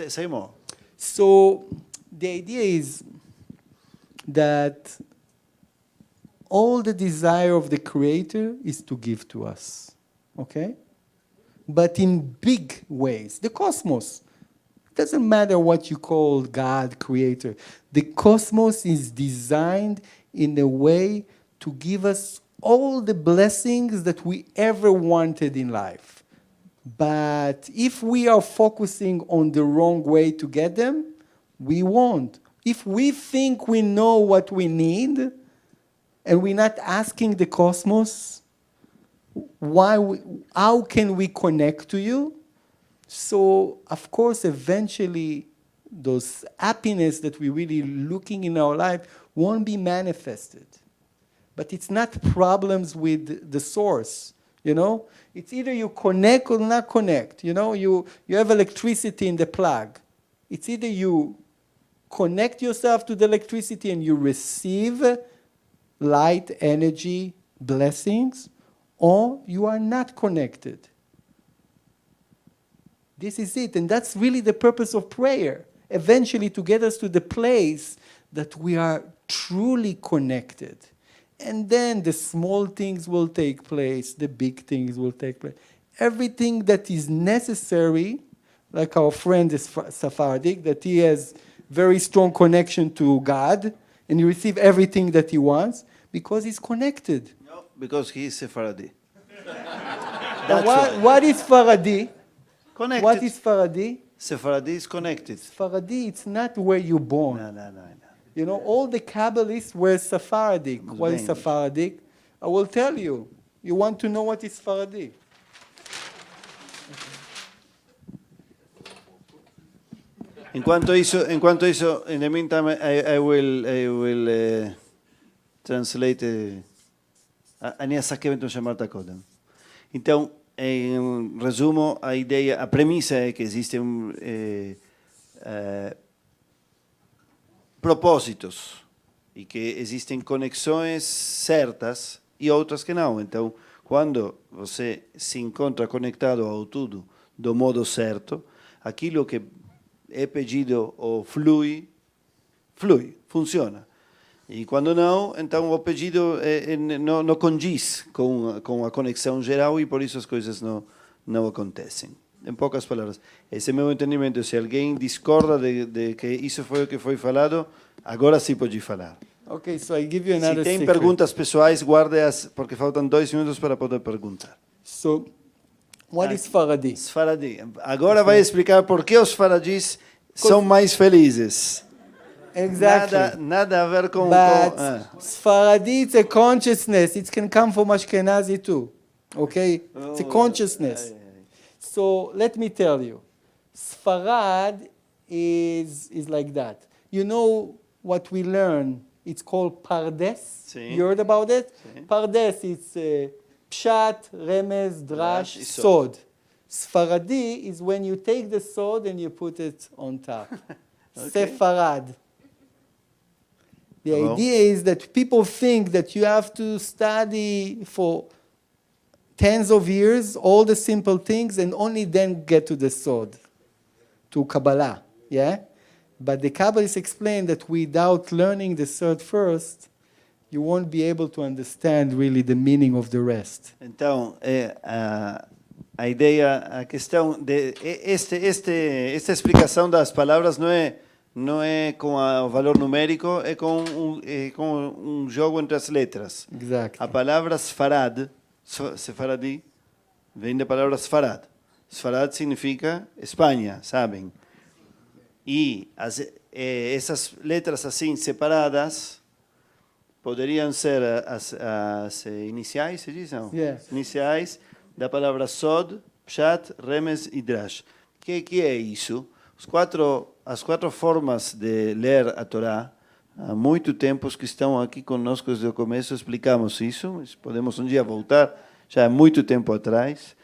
say more. So the idea is that all the desire of the Creator is to give to us, okay? But in big ways. The cosmos, doesn't matter what you call God, Creator. The cosmos is designed in a way to give us all the blessings that we ever wanted in life. But if we are focusing on the wrong way to get them, we won't. If we think we know what we need, and we're not asking the cosmos, how can we connect to you? So, of course, eventually, those happiness that we're really looking in our life won't be manifested. But it's not problems with the source, you know? It's either you connect or not connect. You know, you have electricity in the plug. It's either you connect yourself to the electricity and you receive light, energy, blessings, or you are not connected. This is it, and that's really the purpose of prayer, eventually to get us to the place that we are truly connected. And then the small things will take place, the big things will take place. Everything that is necessary, like our friend is Sephardic, that he has very strong connection to God, and he receives everything that he wants, because he's connected. No, because he is Sephardi. And what is Sephardi? Connected. What is Sephardi? Sephardi is connected. Sephardi, it's not where you're born. No. You know, all the Kabbalists were Sephardic. What is Sephardic? I will tell you. You want to know what is Sephardi? En cuanto hizo, in the meantime, I will translate. אני אסכם את מה שאמרת קודם. Então, em resumo, a premissa é que existem propósitos e que existem conexões certas e outras que não. Então, quando você se encontra conectado ao tudo do modo certo, aquilo que é pedido ou flui, funciona. E quando não, então o pedido não condiz com a conexão geral e por isso as coisas não acontecem. Em poucas palavras, esse é meu entendimento. Se alguém discorda de que isso foi o que foi falado, agora sim pode falar. Okay, so I give you another Se tem secret. perguntas pessoais, guarde-as, porque faltam 2 minutos para poder perguntar. So, what is Sephardi? Sfaradi. Agora vai explicar por que os faradis são mais felizes. Exactly. Nada a ver com... But Sephardi, it's a consciousness. It can come from Ashkenazi too. Okay? It's a consciousness. So let me tell you. Sfarad is like that. You know what we learn? It's called Pardes. Sí. You heard about it? Sí. Pardes, it's Pshat, Remez, Drash, Sod. Sfaradi is when you take the sword and you put it on top. Okay. Sefarad. The idea is that people think that you have to study for tens of years all the simple things and only then get to the sword, to Kabbalah, yeah? But the Kabbalists explain that without learning the sword first, you won't be able to understand really the meaning of the rest. Então, a ideia, a questão de esta explicação das palavras não é com o valor numérico, é com um jogo entre as letras. Exactly. A palavra Sefaradi, vem da palavra Sfarad. Sfarad significa Espanha, sabem? E essas letras assim separadas poderiam ser as iniciais, se diz? Não? Yeah. Iniciais da palavra Sod, Pshat, Remes e Drash. Que é isso? As quatro formas de ler a Torá, há muito tempo que estão aqui conosco desde o começo, explicamos isso, podemos um dia voltar, já há muito tempo atrás.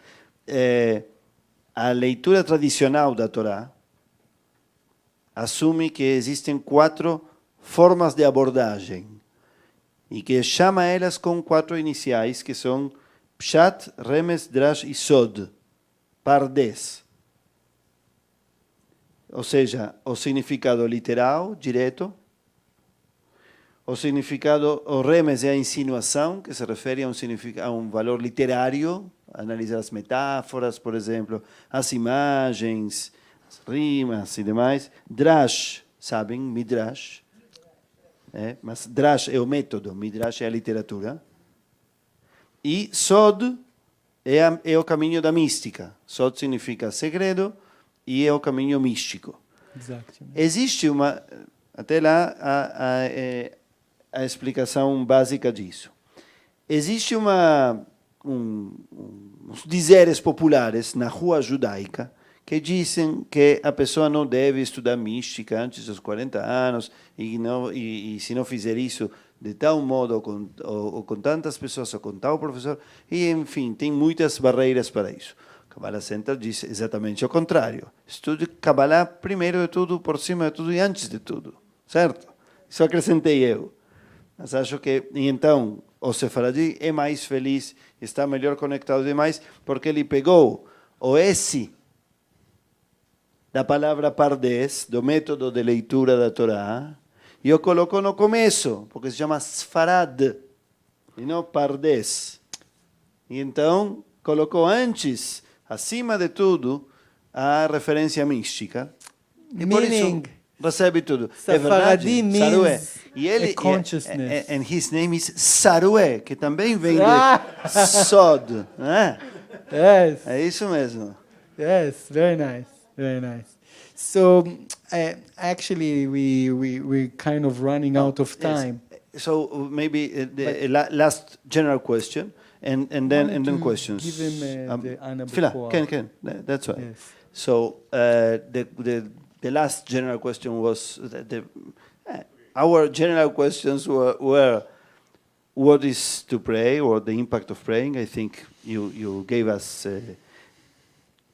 A leitura tradicional da Torá assume que existem 4 formas de abordagem e que chama elas com 4 iniciais, que são Pshat, Remes, Drash e Sod, Pardes. ou seja, o significado literal, direto, o significado, o remes é a insinuação, que se refere a um valor literário, analisar as metáforas, por exemplo, as imagens, as rimas e demais. Drash, sabem, midrash, mas drash é o método, midrash é a literatura. E sod é o caminho da mística. Sod significa segredo e é o caminho místico. Exactly. Existe uma, até lá, a explicação básica disso. Existe uns dizeres populares na rua judaica que dizem que a pessoa não deve estudar mística antes dos 40 anos e se não fizer isso de tal modo ou com tantas pessoas ou com tal professor, e enfim, tem muitas barreiras para isso. Kabbalah Center diz exatamente o contrário. Estude Kabbalah primeiro de tudo, por cima de tudo e antes de tudo. Certo? Isso acrescentei eu. Mas acho que, então, o Sefaradi é mais feliz, está melhor conectado demais, porque ele pegou o S da palavra Pardes, do método de leitura da Torá, e o colocou no começo, porque se chama Sfarad, e não Pardes. E então, colocou antes, acima de tudo, a referência mística. E por isso recebe tudo. É verdade, Sarué. E ele, consciousness. And his name is Sarué, que também vem de Sod. Né? Yes. É isso mesmo. Yes, very nice, very nice. So actually, we're kind of running out of time. Yes. So maybe the last general question, and then questions. Give him the Anna Fila, before. can. That's right. Yes. So the last general question was our general questions were what is to pray or the impact of praying. I think you gave us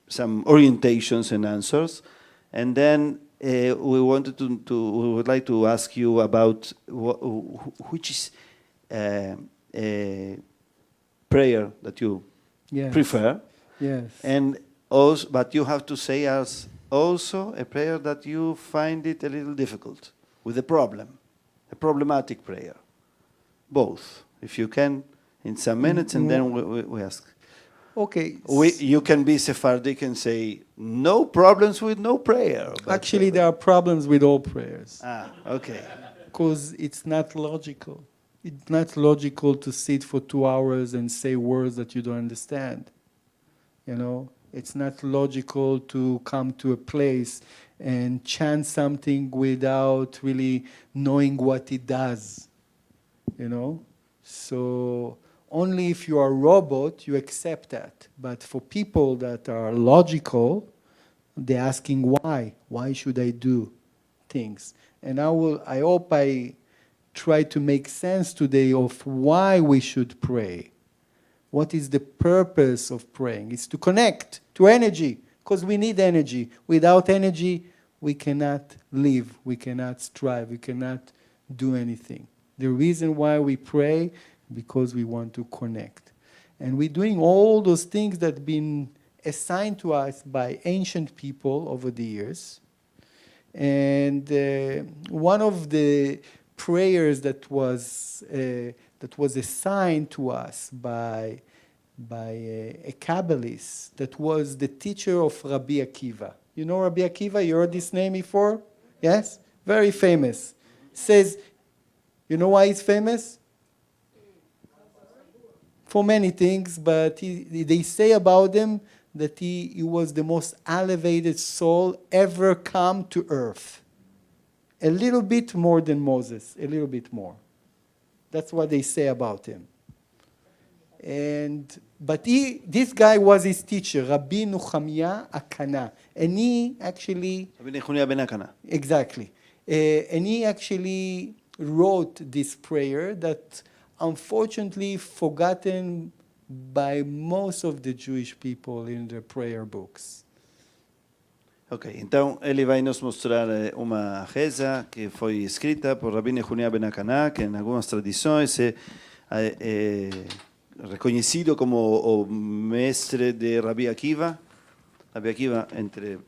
some orientations and answers, and then we would like to ask you about which is a prayer that you prefer. Yes. And also, but you have to say us also a prayer that you find it a little difficult, with a problem, a problematic prayer. Both, if you can, in some minutes, and then we ask. Okay. You can be Sephardic and say, no problems with no prayer. Actually, there are problems with all prayers. Okay. Because it's not logical. It's not logical to sit for 2 hours and say words that you don't understand. You know? It's not logical to come to a place and chant something without really knowing what it does. You know? So only if you are a robot, you accept that. But for people that are logical, they're asking why. Why should I do things? And I hope I try to make sense today of why we should pray. What is the purpose of praying? It's to connect to energy, because we need energy. Without energy, we cannot live, we cannot strive, we cannot do anything. The reason why we pray, because we want to connect. And we're doing all those things that have been assigned to us by ancient people over the years. And one of the prayers that was assigned to us by a Kabbalist that was the teacher of Rabbi Akiva. You know Rabbi Akiva? You heard this name before? Yes? Very famous. Says, you know why he's famous? For many things, but they say about him that he was the most elevated soul ever come to earth. A little bit more than Moses, a little bit more. That's what they say about him. But this guy was his teacher, Rabbi Nuchamiah Akana. And he actually... Rabbi Nuchamiah ben Akana. Exactly. And he actually wrote this prayer that unfortunately forgotten by most of the Jewish people in their prayer books. Ok, então ele vai nos mostrar uma reza que foi escrita por Rabbi Nuchamiah ben Akana, que em algumas tradições é reconhecido como o mestre de Rabbi Akiva. Rabbi Akiva, entre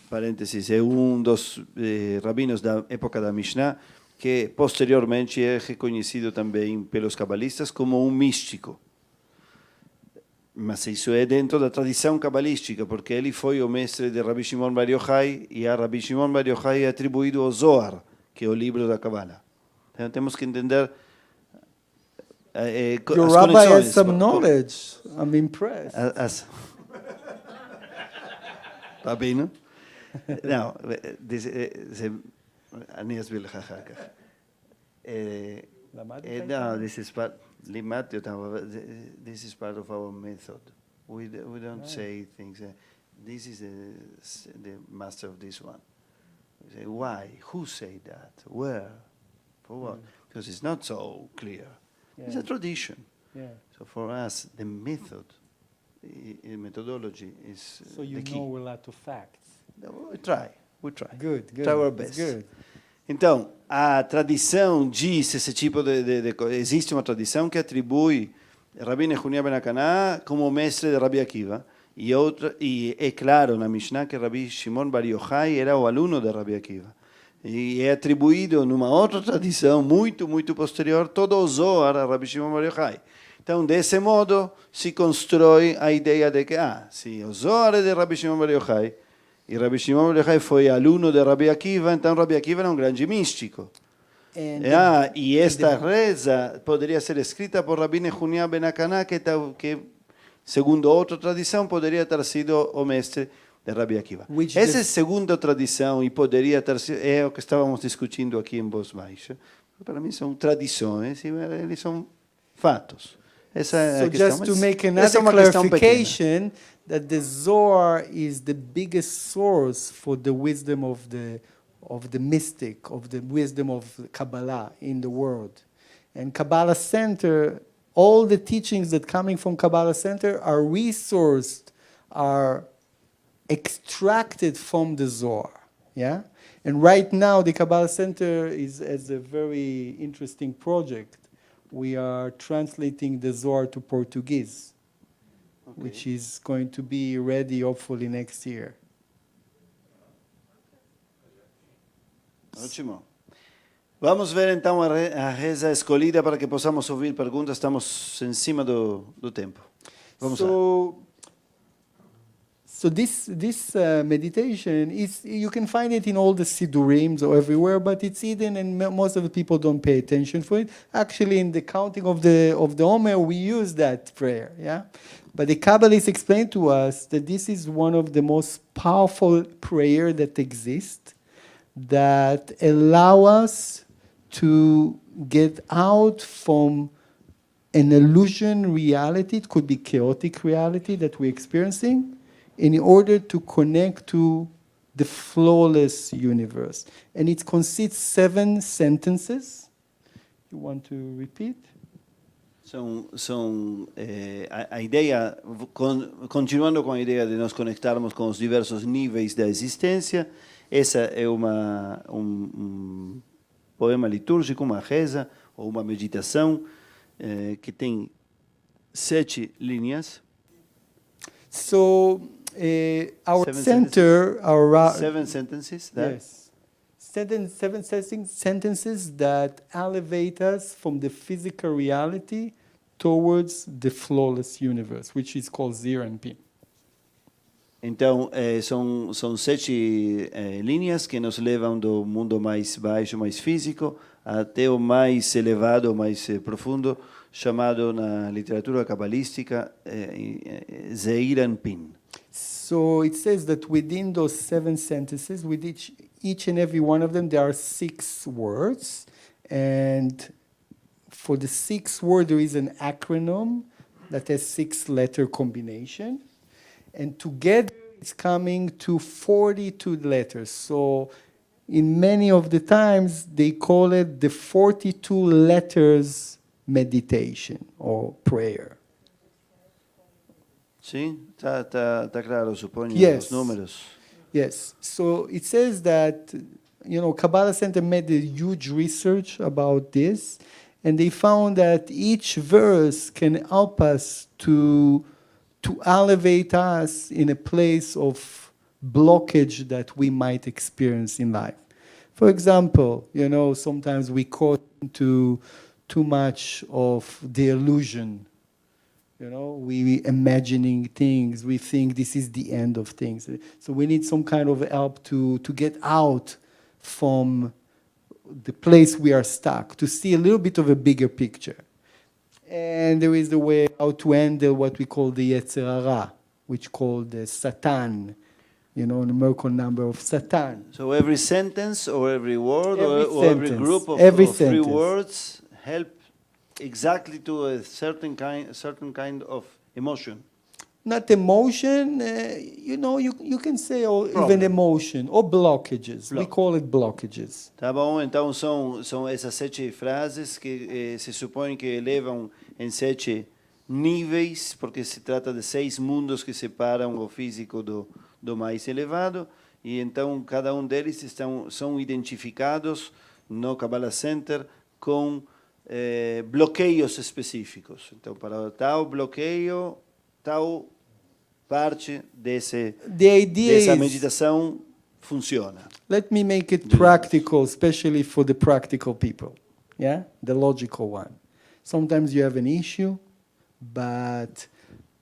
paréntesis, é dos rabinos da época da Mishnah que posteriormente é reconhecido também pelos cabalistas como místico. Mas isso é dentro da tradição cabalística, porque ele foi o mestre de Rabbi Shimon Bar Yochai, e a Rabbi Shimon Bar Yochai é atribuído o Zohar, que é o livro da Kabbalah. Então temos que entender Your as rabbi conexões. has some knowledge. I'm impressed. Rabino? Não, אני אסביר לך אחר כך. No, this is part, לימדתי אותם, this is part of our method. We don't say things, this is the master of this one. We say, why? Who said that? Where? For what? Because it's not so clear. It's a tradition. Yeah. So for us, the method, methodology is So you the key. know a lot of facts. We try. Good. Try our That's best. good. Então, a tradição diz esse tipo de coisa. Existe uma tradição que atribui Rabbi Nehunia ben Akaná como mestre de Rabbi Akiva. E é claro na Mishnah que Rabbi Shimon Bar Yochai era o aluno de Rabbi Akiva. E é atribuído numa outra tradição muito, muito posterior todo o Zohar a Rabbi Shimon Bar Yochai. Então, desse modo, se constrói a ideia de que, se o Zohar é de Rabbi Shimon Bar Yochai, e Rabbi Shimon Bar Yochai foi aluno de Rabbi Akiva, então Rabbi Akiva era um grande místico. E esta reza poderia ser escrita por Rabbi Nehunia ben Akaná, que, segundo outra tradição, poderia ter sido o mestre de Rabbi Akiva. Essa é a segunda tradição e poderia ter sido, é o que estávamos discutindo aqui em voz baixa. Para mim são tradições e eles são fatos. Essa é a questão. Just to make another clarification, that the Zohar is the biggest source for the wisdom of the mystic, of the wisdom of Kabbalah in the world. And Kabbalah Center, all the teachings that coming from Kabbalah Center are resourced, are extracted from the Zohar. Yeah? And right now the Kabbalah Center is as a very interesting project. We are translating the Zohar to Portuguese, which is going to be ready hopefully next year. Ótimo. Vamos ver então a reza escolhida para que possamos ouvir perguntas. Estamos em cima do tempo. Vamos lá. So this meditation is, you can find it in all the Sidurims or everywhere, but it's hidden and most of the people don't pay attention for it. Actually, in the counting of the Omer, we use that prayer, yeah? But the Kabbalists explain to us that this is one of the most powerful prayer that exists, that allow us to get out from an illusion reality. It could be chaotic reality that we're experiencing, in order to connect to the flawless universe. And it consists 7 sentences. You want to repeat? A ideia, continuando com a ideia de nos conectarmos com os diversos níveis da existência, essa é um poema litúrgico, uma reza ou uma meditação que tem 7 linhas. So our center, our 7 sentences. Yes, 7 sentences that elevate us from the physical reality towards the flawless universe, which is called Zir and Pin. Então, são 7 linhas que nos levam do mundo mais baixo, mais físico, até o mais elevado, mais profundo, chamado na literatura cabalística Zeir Anpin. So it says that within those 7 sentences, with each and every one of them, there are 6 words. And for the 6th word, there is an acronym that has 6-letter combination. And together, it's coming to 42 letters. So in many of the times, they call it the 42 letters meditation or prayer. Sim, tá claro, suponho, os números. Yes. So it says that, Kabbalah Center made a huge research about this, and they found that each verse can help us to elevate us in a place of blockage that we might experience in life. For example, sometimes we caught into too much of the illusion. We imagining things. We think this is the end of things. So we need some kind of help to get out from the place we are stuck, to see a little bit of a bigger picture. And there is the way how to handle what we call the Yetzer Hara, which called the Satan, the numerical number of Satan. So every sentence or every word or every group of three words help exactly to a certain kind of emotion. Not emotion, you can say even emotion, or blockages. We call it blockages. Tá bom, então são essas 7 frases que se supõe que elevam em 7 níveis, porque se trata de 6 mundos que separam o físico do mais elevado, e então cada um deles são identificados no Kabbalah Center com bloqueios específicos. Então, para tal bloqueio, tal parte dessa meditação funciona. Let me make it practical, especially for the practical people, the logical one. Sometimes you have an issue, but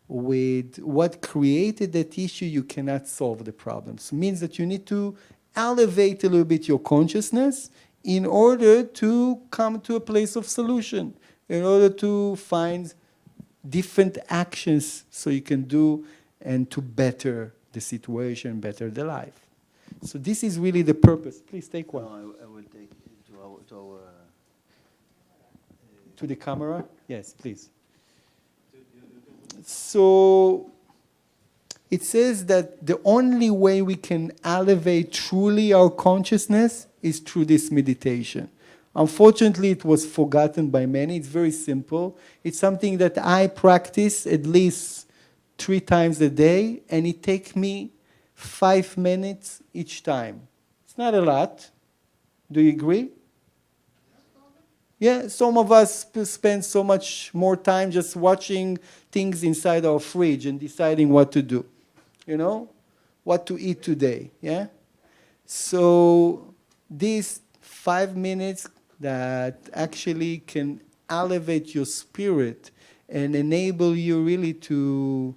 with what created that issue, you cannot solve the problems. It means that you need to elevate a little bit your consciousness in order to come to a place of solution, in order to find different actions so you can do and to better the situation, better the life. So this is really the purpose. Please take one. No, I will take it to the camera? Yes, please. So it says that the only way we can elevate truly our consciousness is through this meditation. Unfortunately, it was forgotten by many. It's very simple. It's something that I practice at least 3 times a day, and it takes me 5 minutes each time. It's not a lot. Do you agree? Yeah, some of us spend so much more time just watching things inside our fridge and deciding what to do. What to eat today, yeah? So these 5 minutes that actually can elevate your spirit and enable you really to,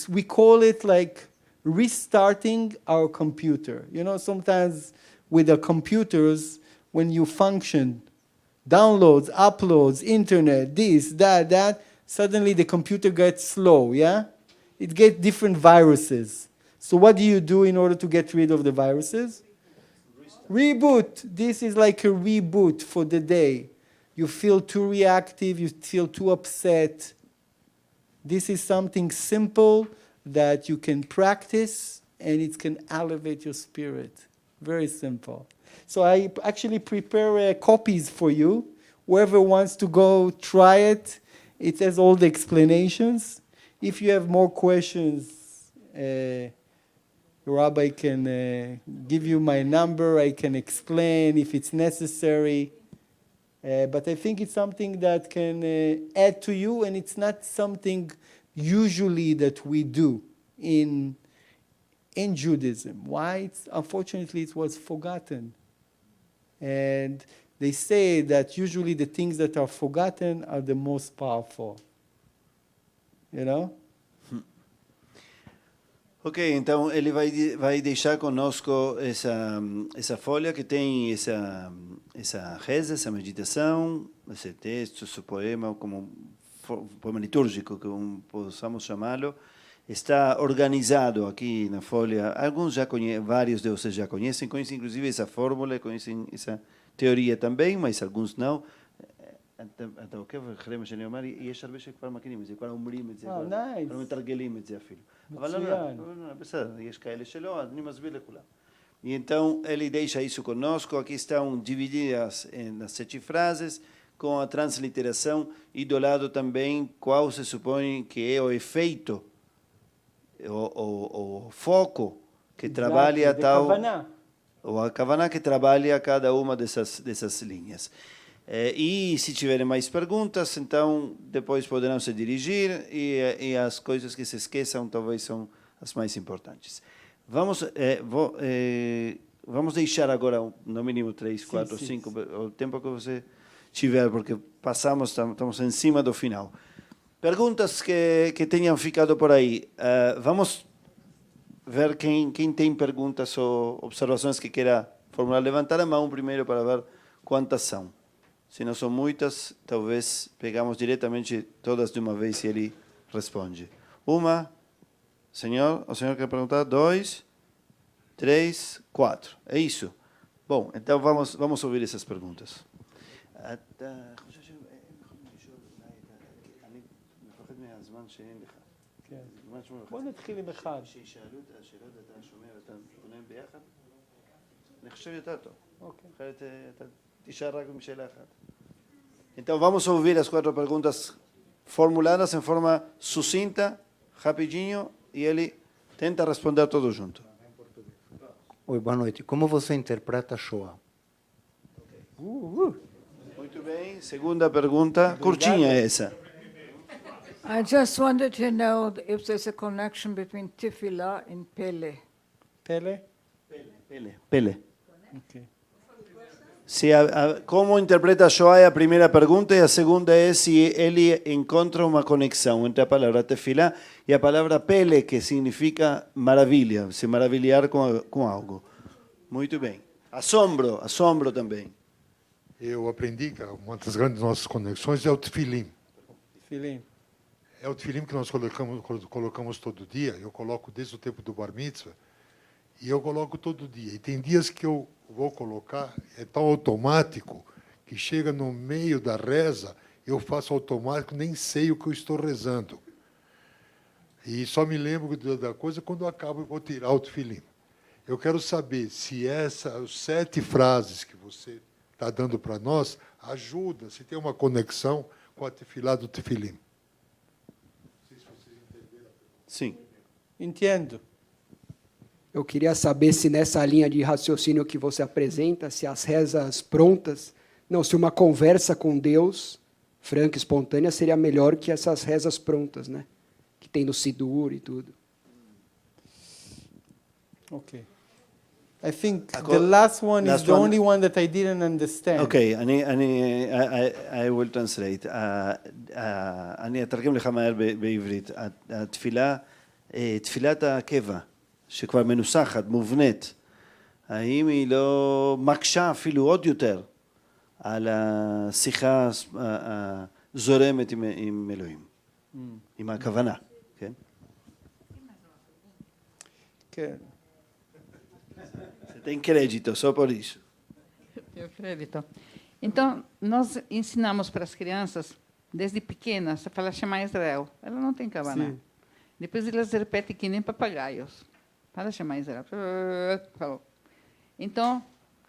we call it like restarting our computer. Sometimes with the computers, when you function, downloads, uploads, internet, this, that, suddenly the computer gets slow, yeah? It gets different viruses. So what do you do in order to get rid of the viruses? Reboot. This is like a reboot for the day. You feel too reactive, you feel too upset. This is something simple that you can practice and it can elevate your spirit. Very simple. So I actually prepare copies for you. Whoever wants to go try it, it has all the explanations. If you have more questions, Rabbi can give you my number. I can explain if it's necessary. But I think it's something that can add to you, and it's not something usually that we do in Judaism. Why? Unfortunately, it was forgotten. And they say that usually the things that are forgotten are the most powerful. Ok, então ele vai deixar conosco essa folha que tem essa reza, essa meditação, esse texto, esse poema, como poema litúrgico, como possamos chamá-lo. Está organizado aqui na folha. Alguns já conhecem, vários de vocês já conhecem inclusive essa fórmula, conhecem essa teoria também, mas alguns não. אתה עוקב אחרי מה שאני אומר, יש הרבה שכבר מכירים את זה, כבר אומרים את זה, כבר מתרגלים את זה אפילו. אבל לא, בסדר, יש כאלה שלא, אז אני מסביר לכולם. E então ele deixa isso conosco, aqui estão divididas nas 7 frases, com a transliteração, e do lado também qual se supõe que é o efeito, o foco que trabalha tal, ou a kavaná que trabalha cada uma dessas linhas. E se tiverem mais perguntas, então depois poderão se dirigir e as coisas que se esqueçam talvez são as mais importantes. Vamos deixar agora no mínimo 3, 4, sim, 5, o tempo que você tiver, porque estamos em cima do final. Perguntas que tenham ficado por aí. Vamos ver quem tem perguntas ou observações que queira formular. Levantar a mão primeiro para ver quantas são. Se não são muitas, talvez pegamos diretamente todas de uma vez e ele responde. Uma, o senhor quer perguntar? 2, 3, 4. É isso? Bom, então vamos ouvir essas perguntas. בוא נתחיל עם אחד. שישאלו את השאלות, אתה שומע ואתה עונה ביחד? אני חושב יותר טוב. אחרת אתה תישאר רק עם שאלה אחת. Então vamos ouvir as 4 perguntas formuladas em forma sucinta, rapidinho, e ele tenta responder tudo junto. Oi, boa noite. Como você interpreta a Shoah? Muito bem. Segunda pergunta, curtinha essa. I just wanted to know if there's a connection between Tefillah and Pele. פלא? Pele. אוקיי. Como interpreta Shoah é a primeira pergunta, e a segunda é se ele encontra uma conexão entre a palavra tefilá e a palavra pele, que significa maravilha, se maravilhar com algo. Muito bem. Assombro também. Eu aprendi que uma das grandes nossas conexões é o tefilim. תפילין. É o tefilim que nós colocamos todo dia. Eu coloco desde o tempo do bar mitzvah. E eu coloco todo dia. E tem dias que eu vou colocar, é tão automático, que chega no meio da reza, eu faço automático, nem sei o que eu estou rezando. E só me lembro da coisa quando eu acabo e vou tirar o tefilim. Eu quero saber se as 7 frases que você está dando para nós ajuda, se tem uma conexão com a tefilá do tefilim. Não sei se vocês entenderam. Sim. Entendo. Eu queria saber se nessa linha de raciocínio que você apresenta, se as rezas prontas, não, se uma conversa com Deus, franca, espontânea, seria melhor que essas rezas prontas, né? Que tem no Sidur e tudo. Okay. I think the last one is the only one that I didn't understand. Okay, I will translate. אני אתרגם לך מהר בעברית. התפילה, תפילת הקבע, שכבר מנוסחת, מובנית, האם היא לא מקשה אפילו עוד יותר על השיחה הזורמת עם אלוהים, עם הכוונה, כן? כן. Você tem crédito, só por isso. Eu acredito. Então, nós ensinamos para as crianças, desde pequenas, a falar Shema Israel. Ela não tem kavaná. Depois elas repetem que nem papagaios. Fala Shema Israel. Falou. Então,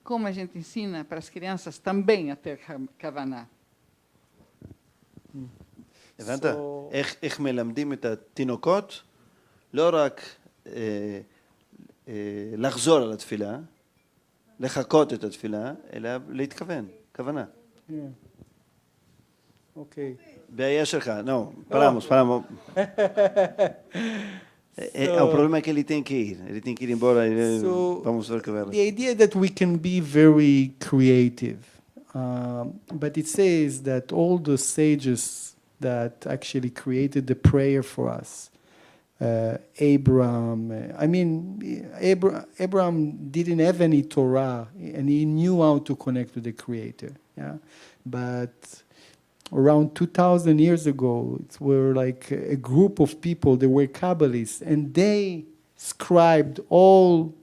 como a gente ensina para as crianças também a ter kavaná? הבנת? איך מלמדים את התינוקות לא רק לחזור על התפילה, לחכות את התפילה, אלא להתכוון, כוונה. אוקיי. בעיה שלך, não, paramos. O problema é que ele tem que ir embora, vamos ver o que vai. The idea that we can be very creative, but it says that all the sages that actually created the prayer for us, Abraham didn't have any Torah, and he knew how to connect to the Creator. Yeah, but around 2,000 years ago, it were like a group of people. They were Kabbalists, and they scribed all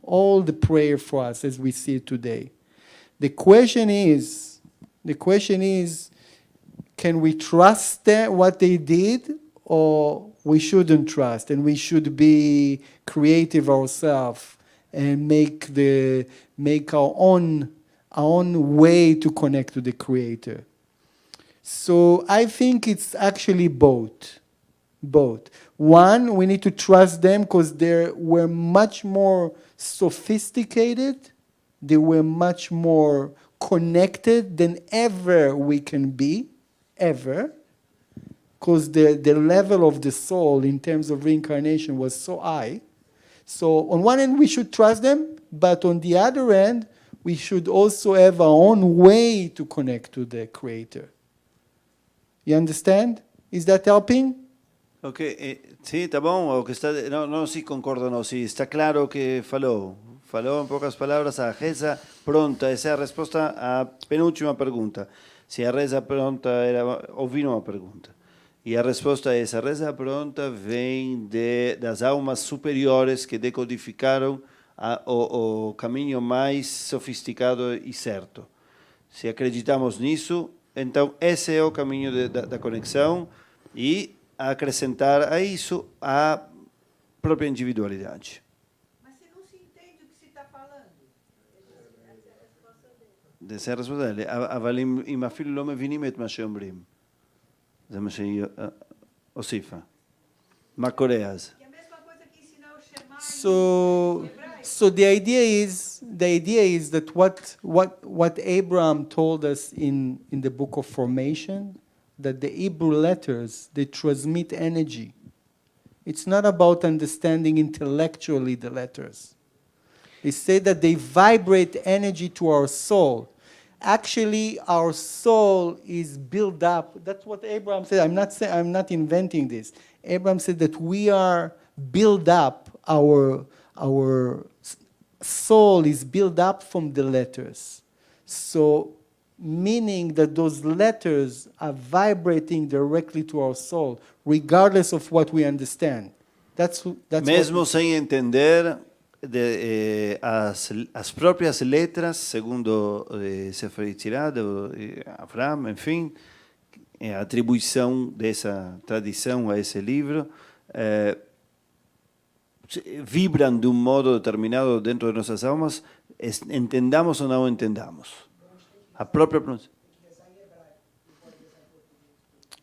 the prayer for us as we see it today. The question is, can we trust that what they did, or we shouldn't trust, and we should be creative ourselves and make our own way to connect to the Creator? So I think it's actually both. One, we need to trust them because they were much more sophisticated, they were much more connected than ever we can be, ever. Because the level of the soul in terms of reincarnation was so high. So on one hand, we should trust them, but on the other hand, we should also have our own way to connect to the Creator. You understand? Is that helping? Ok, sí, tá bom. O que está, não, sim, concordo, não. Sim, está claro que falou. Falou, em poucas palavras, a reza pronta. Essa é a resposta à penúltima pergunta. Se a reza pronta era... Ouviram a pergunta. E a resposta é essa. A reza pronta vem das almas superiores que decodificaram o caminho mais sofisticado e certo. Se acreditamos nisso, então esse é o caminho da conexão e acrescentar a isso a própria individualidade. Mas você não se entende o que se está falando. essa é a resposta dele. אבל אם אפילו לא מבינים את מה שאומרים. זה מה שהיא הוסיפה. מה קורה אז? Que é a mesma coisa que ensinar o Shema So the idea is that what Abraham told us in the book of Formation, that the Hebrew letters, they transmit energy. It's not about understanding intellectually the letters. They say that they vibrate energy to our soul. Actually, our soul is built up. That's what Abraham said. I'm not inventing this. Abraham said that we are built up. Our soul is built up from the letters. So, meaning that those letters are vibrating directly to our soul, regardless of what we understand. That's Mesmo sem entender as próprias letras, segundo Sefer Yetzirah, Avraham, enfim, a atribuição dessa tradição a esse livro, vibram de modo determinado dentro de nossas almas, entendamos ou não entendamos. A própria pronúncia.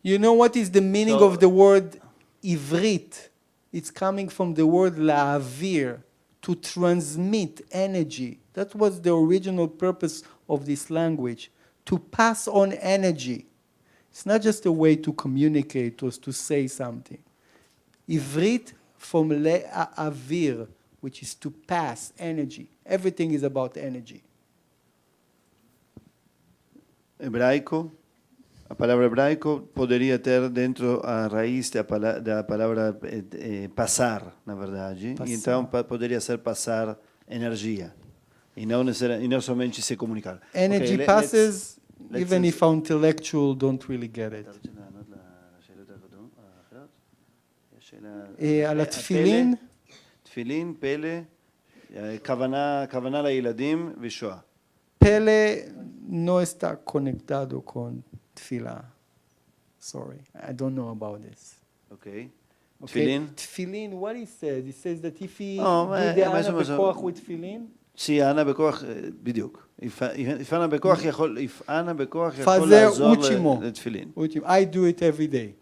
You know what is the meaning of the word ivrit? It's coming from the word la'avir, to transmit energy. That was the original purpose of this language, to pass on energy. It's not just a way to communicate or to say something. Ivrit from le'avir, which is to pass energy. Everything is about energy. Hebraico, a palavra hebraico poderia ter dentro a raiz da palavra passar, na verdade. Passar. E então poderia ser passar energia e não somente se comunicar. Energy Okay, passes let's even if our intellectual don't really get it. על התפילין, תפילין, פלא, כוונה לילדים ושואה. Pele no está conectado con tefillah. Sorry, I don't know about this. Okay. Okay. תפילין? Tefillin, what he says? He says that if he Oh, did the mais Ana ou menos. Bekoach with tefillin, שיענה בכוח, בדיוק. יפענה בכוח יכול Fazer לעזור último. לתפילין. I do it every day.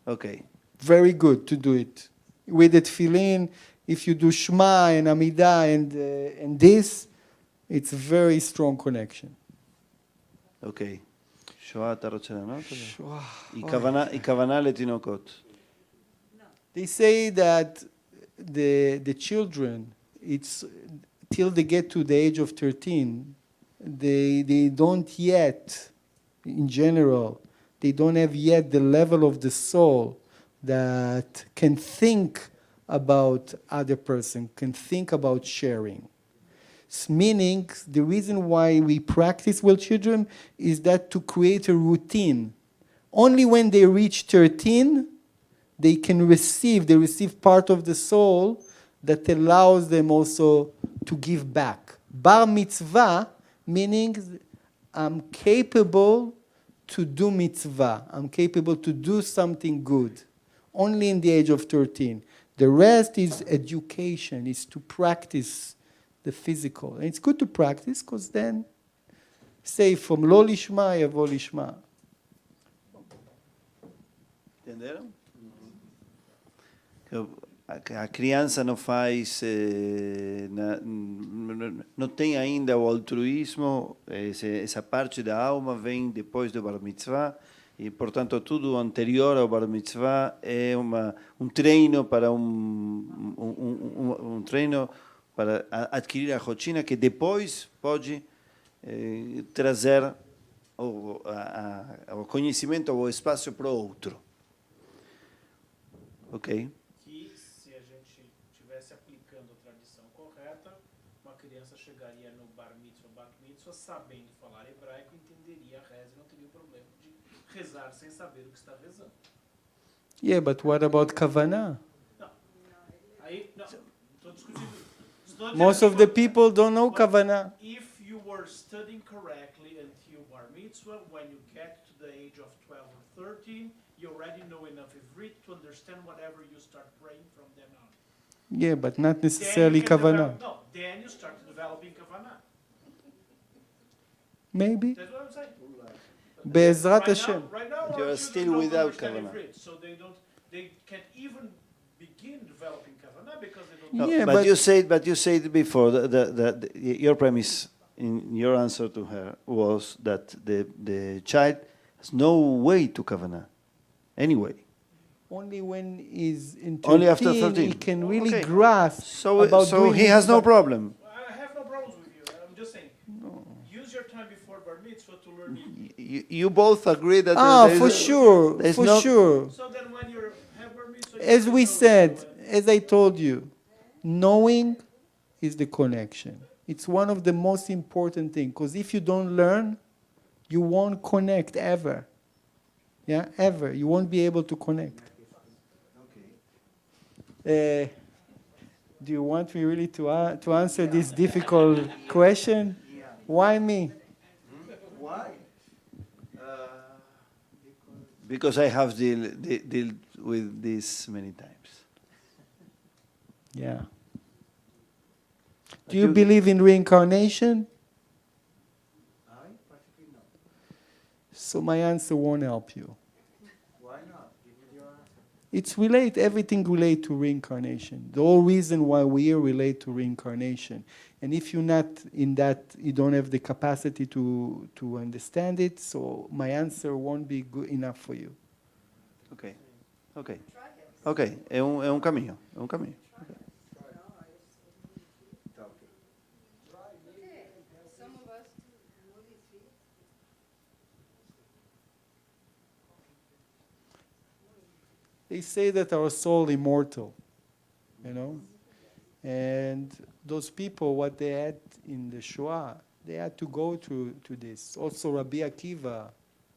אוקיי. Very good to do it. With the tefillin, if you do Shema and Amidah and this, it's very strong connection. אוקיי. שואה אתה רוצה לענות? שואה. היא כוונה לתינוקות. They say that the children, it's till they get to the age of 13, they don't yet, in general, they don't have yet the level of the soul that can think about other person, can think about sharing. Meaning, the reason why we practice with children is that to create a routine. Only when they reach 13, they receive part of the soul that allows them also to give back. Bar mitzvah, meaning I'm capable to do mitzvah. I'm capable to do something good. Only in the age of 13. The rest is education, is to practice the physical. And it's good to practice because then, say, from lo lishma yavo lishma. Entenderam? A criança não faz, não tem ainda o altruísmo, essa parte da alma vem depois do bar mitzvah, E, portanto, tudo anterior ao bar mitzvah é um treino para um treino para adquirir a rotina que depois pode trazer o conhecimento ou o espaço para o outro. Ok? Que se a gente estivesse aplicando a tradição correta, uma criança chegaria no bar mitzvah, sabendo falar hebraico, entenderia a reza e não teria o problema de rezar sem saber o que está rezando. Yeah, but what about kavanah? Não. Aí, não, estou discutindo. Most of the people don't know kavanah. If you were studying correctly until bar mitzvah, when you get to the age of 12 or 13, you already know enough Ivrit to understand whatever you start praying from then on. Yeah, but not necessarily kavanah. No, then you start developing kavanah. Maybe. That's what I'm saying. Be'ezrat Hashem. Right now, You our are children still don't without understand kavanah. Ivrit, so they can't even begin developing kavanah because they don't. No, Yeah, but but- you said before your premise in your answer to her was that the child has no way to kavanah, anyway. Only when he's in 13, Only after 13. he can really Okay. grasp So about so doing he has no mitzvah. problem. I have no problems with you. I'm just saying, use your time before bar mitzvah to learn Ivrit. You both agree that Ah, there for is sure, there's for no- sure. So then when you have bar mitzvah, you As can we know said, it. as I told you, knowing is the connection. It's one of the most important things, because if you don't learn, you won't connect ever. Yeah, ever. You won't be able to connect. Do you want me really to answer this difficult question? Why me? Why? Because I have dealt with this many times. Yeah. Do you believe in reincarnation? So my answer won't help you. Why not? Give me your answer. It's everything relate to reincarnation. The whole reason why we here relate to reincarnation. And if you're not in that, you don't have the capacity to understand it, so my answer won't be good enough for you. Ok. Ok. É um caminho. É um caminho. Okay. They say that our soul immortal, you know? And those people, what they had in the Shoah, they had to go through to this. Also, Rabbi Akiva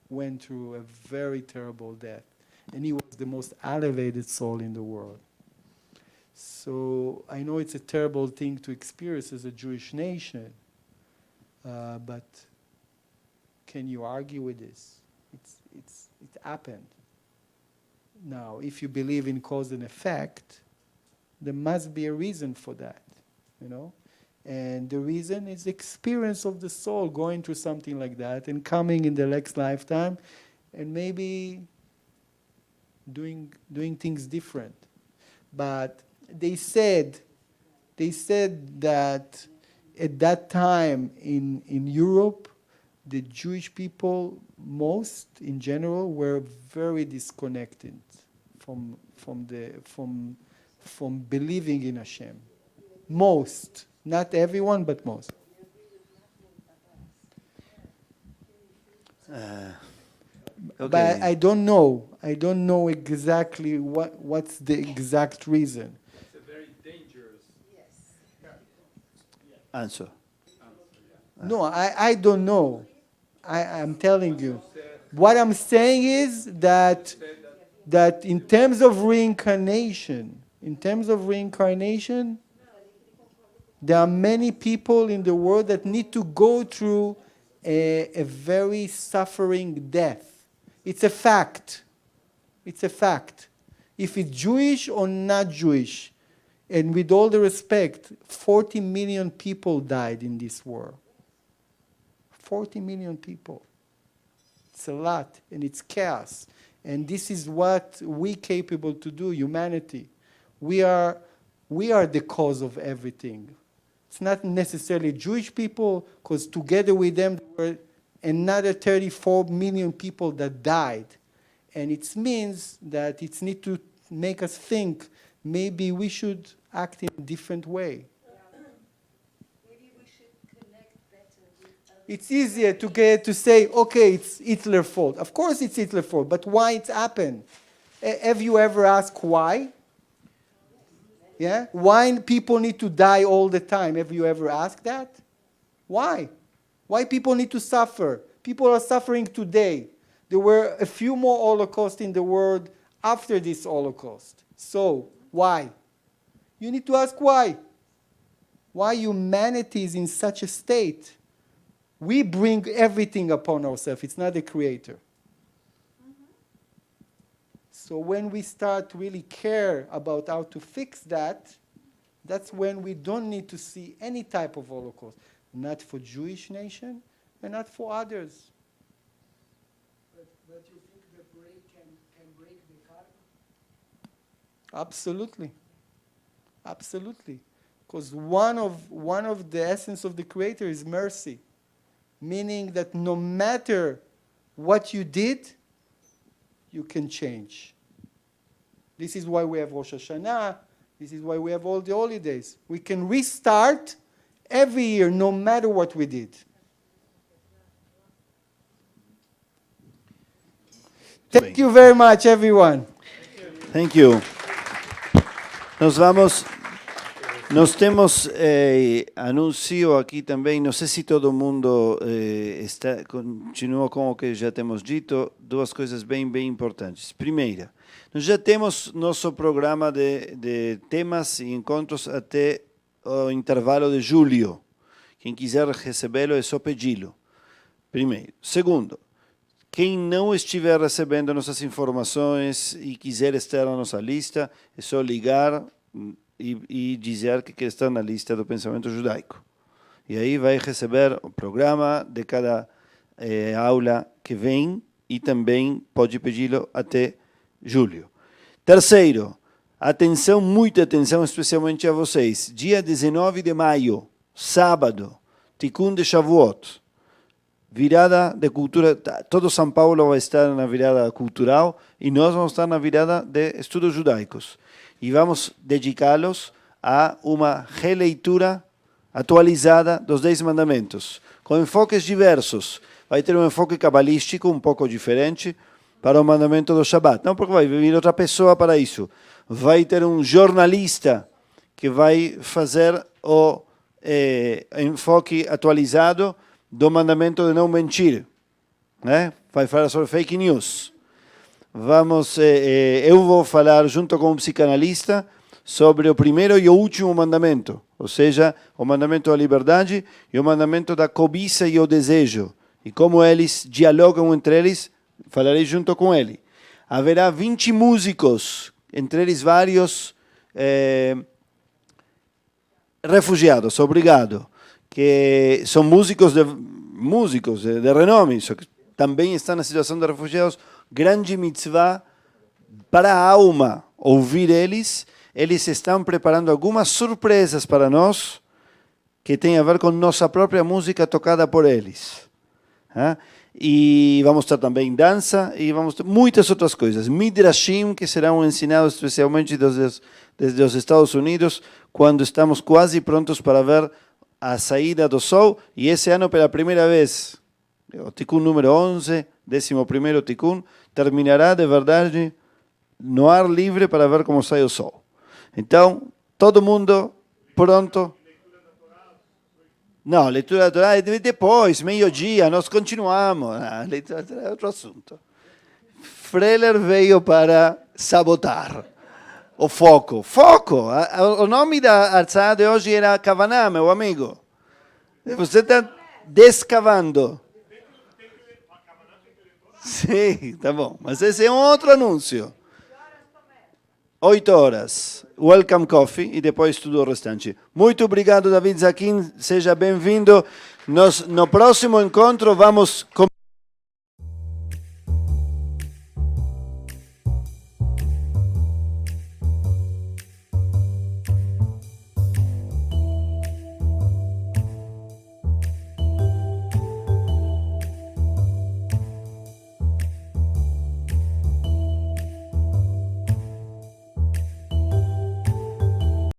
went through a very terrible death. And he was the most elevated soul in the world. So I know it's a terrible thing to experience as a Jewish nation, but can you argue with this? It happened. Now, if you believe in cause and effect, there must be a reason for that, you know? And the reason is experience of the soul going through something like that and coming in the next lifetime and maybe doing things different. But they said that at that time in Europe, the Jewish people, most in general, were very disconnected from believing in Hashem. Most, not everyone, but most. Okay. But I don't know. I don't know exactly what's the exact reason. It's a very dangerous Answer. No, I don't know. I'm telling you. What I'm saying is that in terms of reincarnation, there are many people in the world that need to go through a very suffering death. It's a fact. It's a fact. If it's Jewish or not Jewish, and with all the respect, 40 million people died in this war. 40 million people. It's a lot, and it's chaos. And this is what we're capable to do, humanity. We are the cause of everything. It's not necessarily Jewish people, because together with them, there were another 34 million people that died. And it means that it needs to make us think maybe we should act in a different way. Maybe we should connect better with other. It's easier to say, okay, it's Hitler's fault. Of course it's Hitler's fault, but why it happened? Have you ever asked why? Yeah? Why people need to die all the time? Have you ever asked that? Why? Why people need to suffer? People are suffering today. There were a few more Holocausts in the world after this Holocaust. So, why? You need to ask why. Why humanity is in such a state. We bring everything upon ourselves. It's not the Creator. So when we start to really care about how to fix that, that's when we don't need to see any type of Holocaust. Not for Jewish nation and not for others. But you think the break can break the karma? Absolutely. Absolutely. Because one of the essence of the Creator is mercy. Meaning that no matter what you did, you can change. This is why we have Rosh Hashanah. This is why we have all the holidays. We can restart every year, no matter what we did. Thank you very much, everyone. Thank you. Nós temos anúncio aqui também, não sei se todo mundo continua com o que já temos dito, duas coisas bem importantes. Primeira, nós já temos nosso programa de temas e encontros até o intervalo de julho. Quem quiser recebê-lo é só pedi-lo. Primeiro. Segundo, quem não estiver recebendo nossas informações e quiser estar na nossa lista, é só ligar e dizer que quer estar na lista do Pensamento Judaico. E aí vai receber o programa de cada aula que vem e também pode pedi-lo até julho. Terceiro, atenção, muita atenção, especialmente a vocês. Dia 19 de maio, sábado, Tikkun de Shavuot. Virada de cultura, todo São Paulo vai estar na virada cultural e nós vamos estar na virada de estudos judaicos. E vamos dedicá-los a uma releitura atualizada dos 10 mandamentos, com enfoques diversos. Vai ter um enfoque cabalístico um pouco diferente para o mandamento do Shabbat. Não porque vai vir outra pessoa para isso. Vai ter um jornalista que vai fazer o enfoque atualizado do mandamento de não mentir. Né? Vai falar sobre fake news. Eu vou falar junto com um psicanalista sobre o primeiro e o último mandamento, ou seja, o mandamento da liberdade e o mandamento da cobiça e o desejo, e como eles dialogam entre eles, falarei junto com ele. Haverá 20 músicos, entre eles vários refugiados, obrigado, que são músicos de renome, que também estão na situação de refugiados. Grande mitzvah para a alma ouvir eles. Eles estão preparando algumas surpresas para nós que tem a ver com nossa própria música tocada por eles. E vamos ter também dança e vamos ter muitas outras coisas. Midrashim, que serão ensinados especialmente desde os Estados Unidos, quando estamos quase prontos para ver a saída do sol. E esse ano, pela primeira vez, o Tikkun número 11, 11º Tikkun, terminará de verdade no ar livre para ver como sai o sol. Então, todo mundo pronto? Não, leitura da Torá é depois, meio-dia, nós continuamos. A leitura da Torá é outro assunto. Freller veio para sabotar o foco. Foco! O nome da hartzá de hoje era Kavaná, meu amigo. Você está descavando. Sim, tá bom. Mas esse é um outro anúncio. 8 horas. Welcome Coffee e depois tudo o restante. Muito obrigado, David Zakin. Seja bem-vindo. No próximo encontro vamos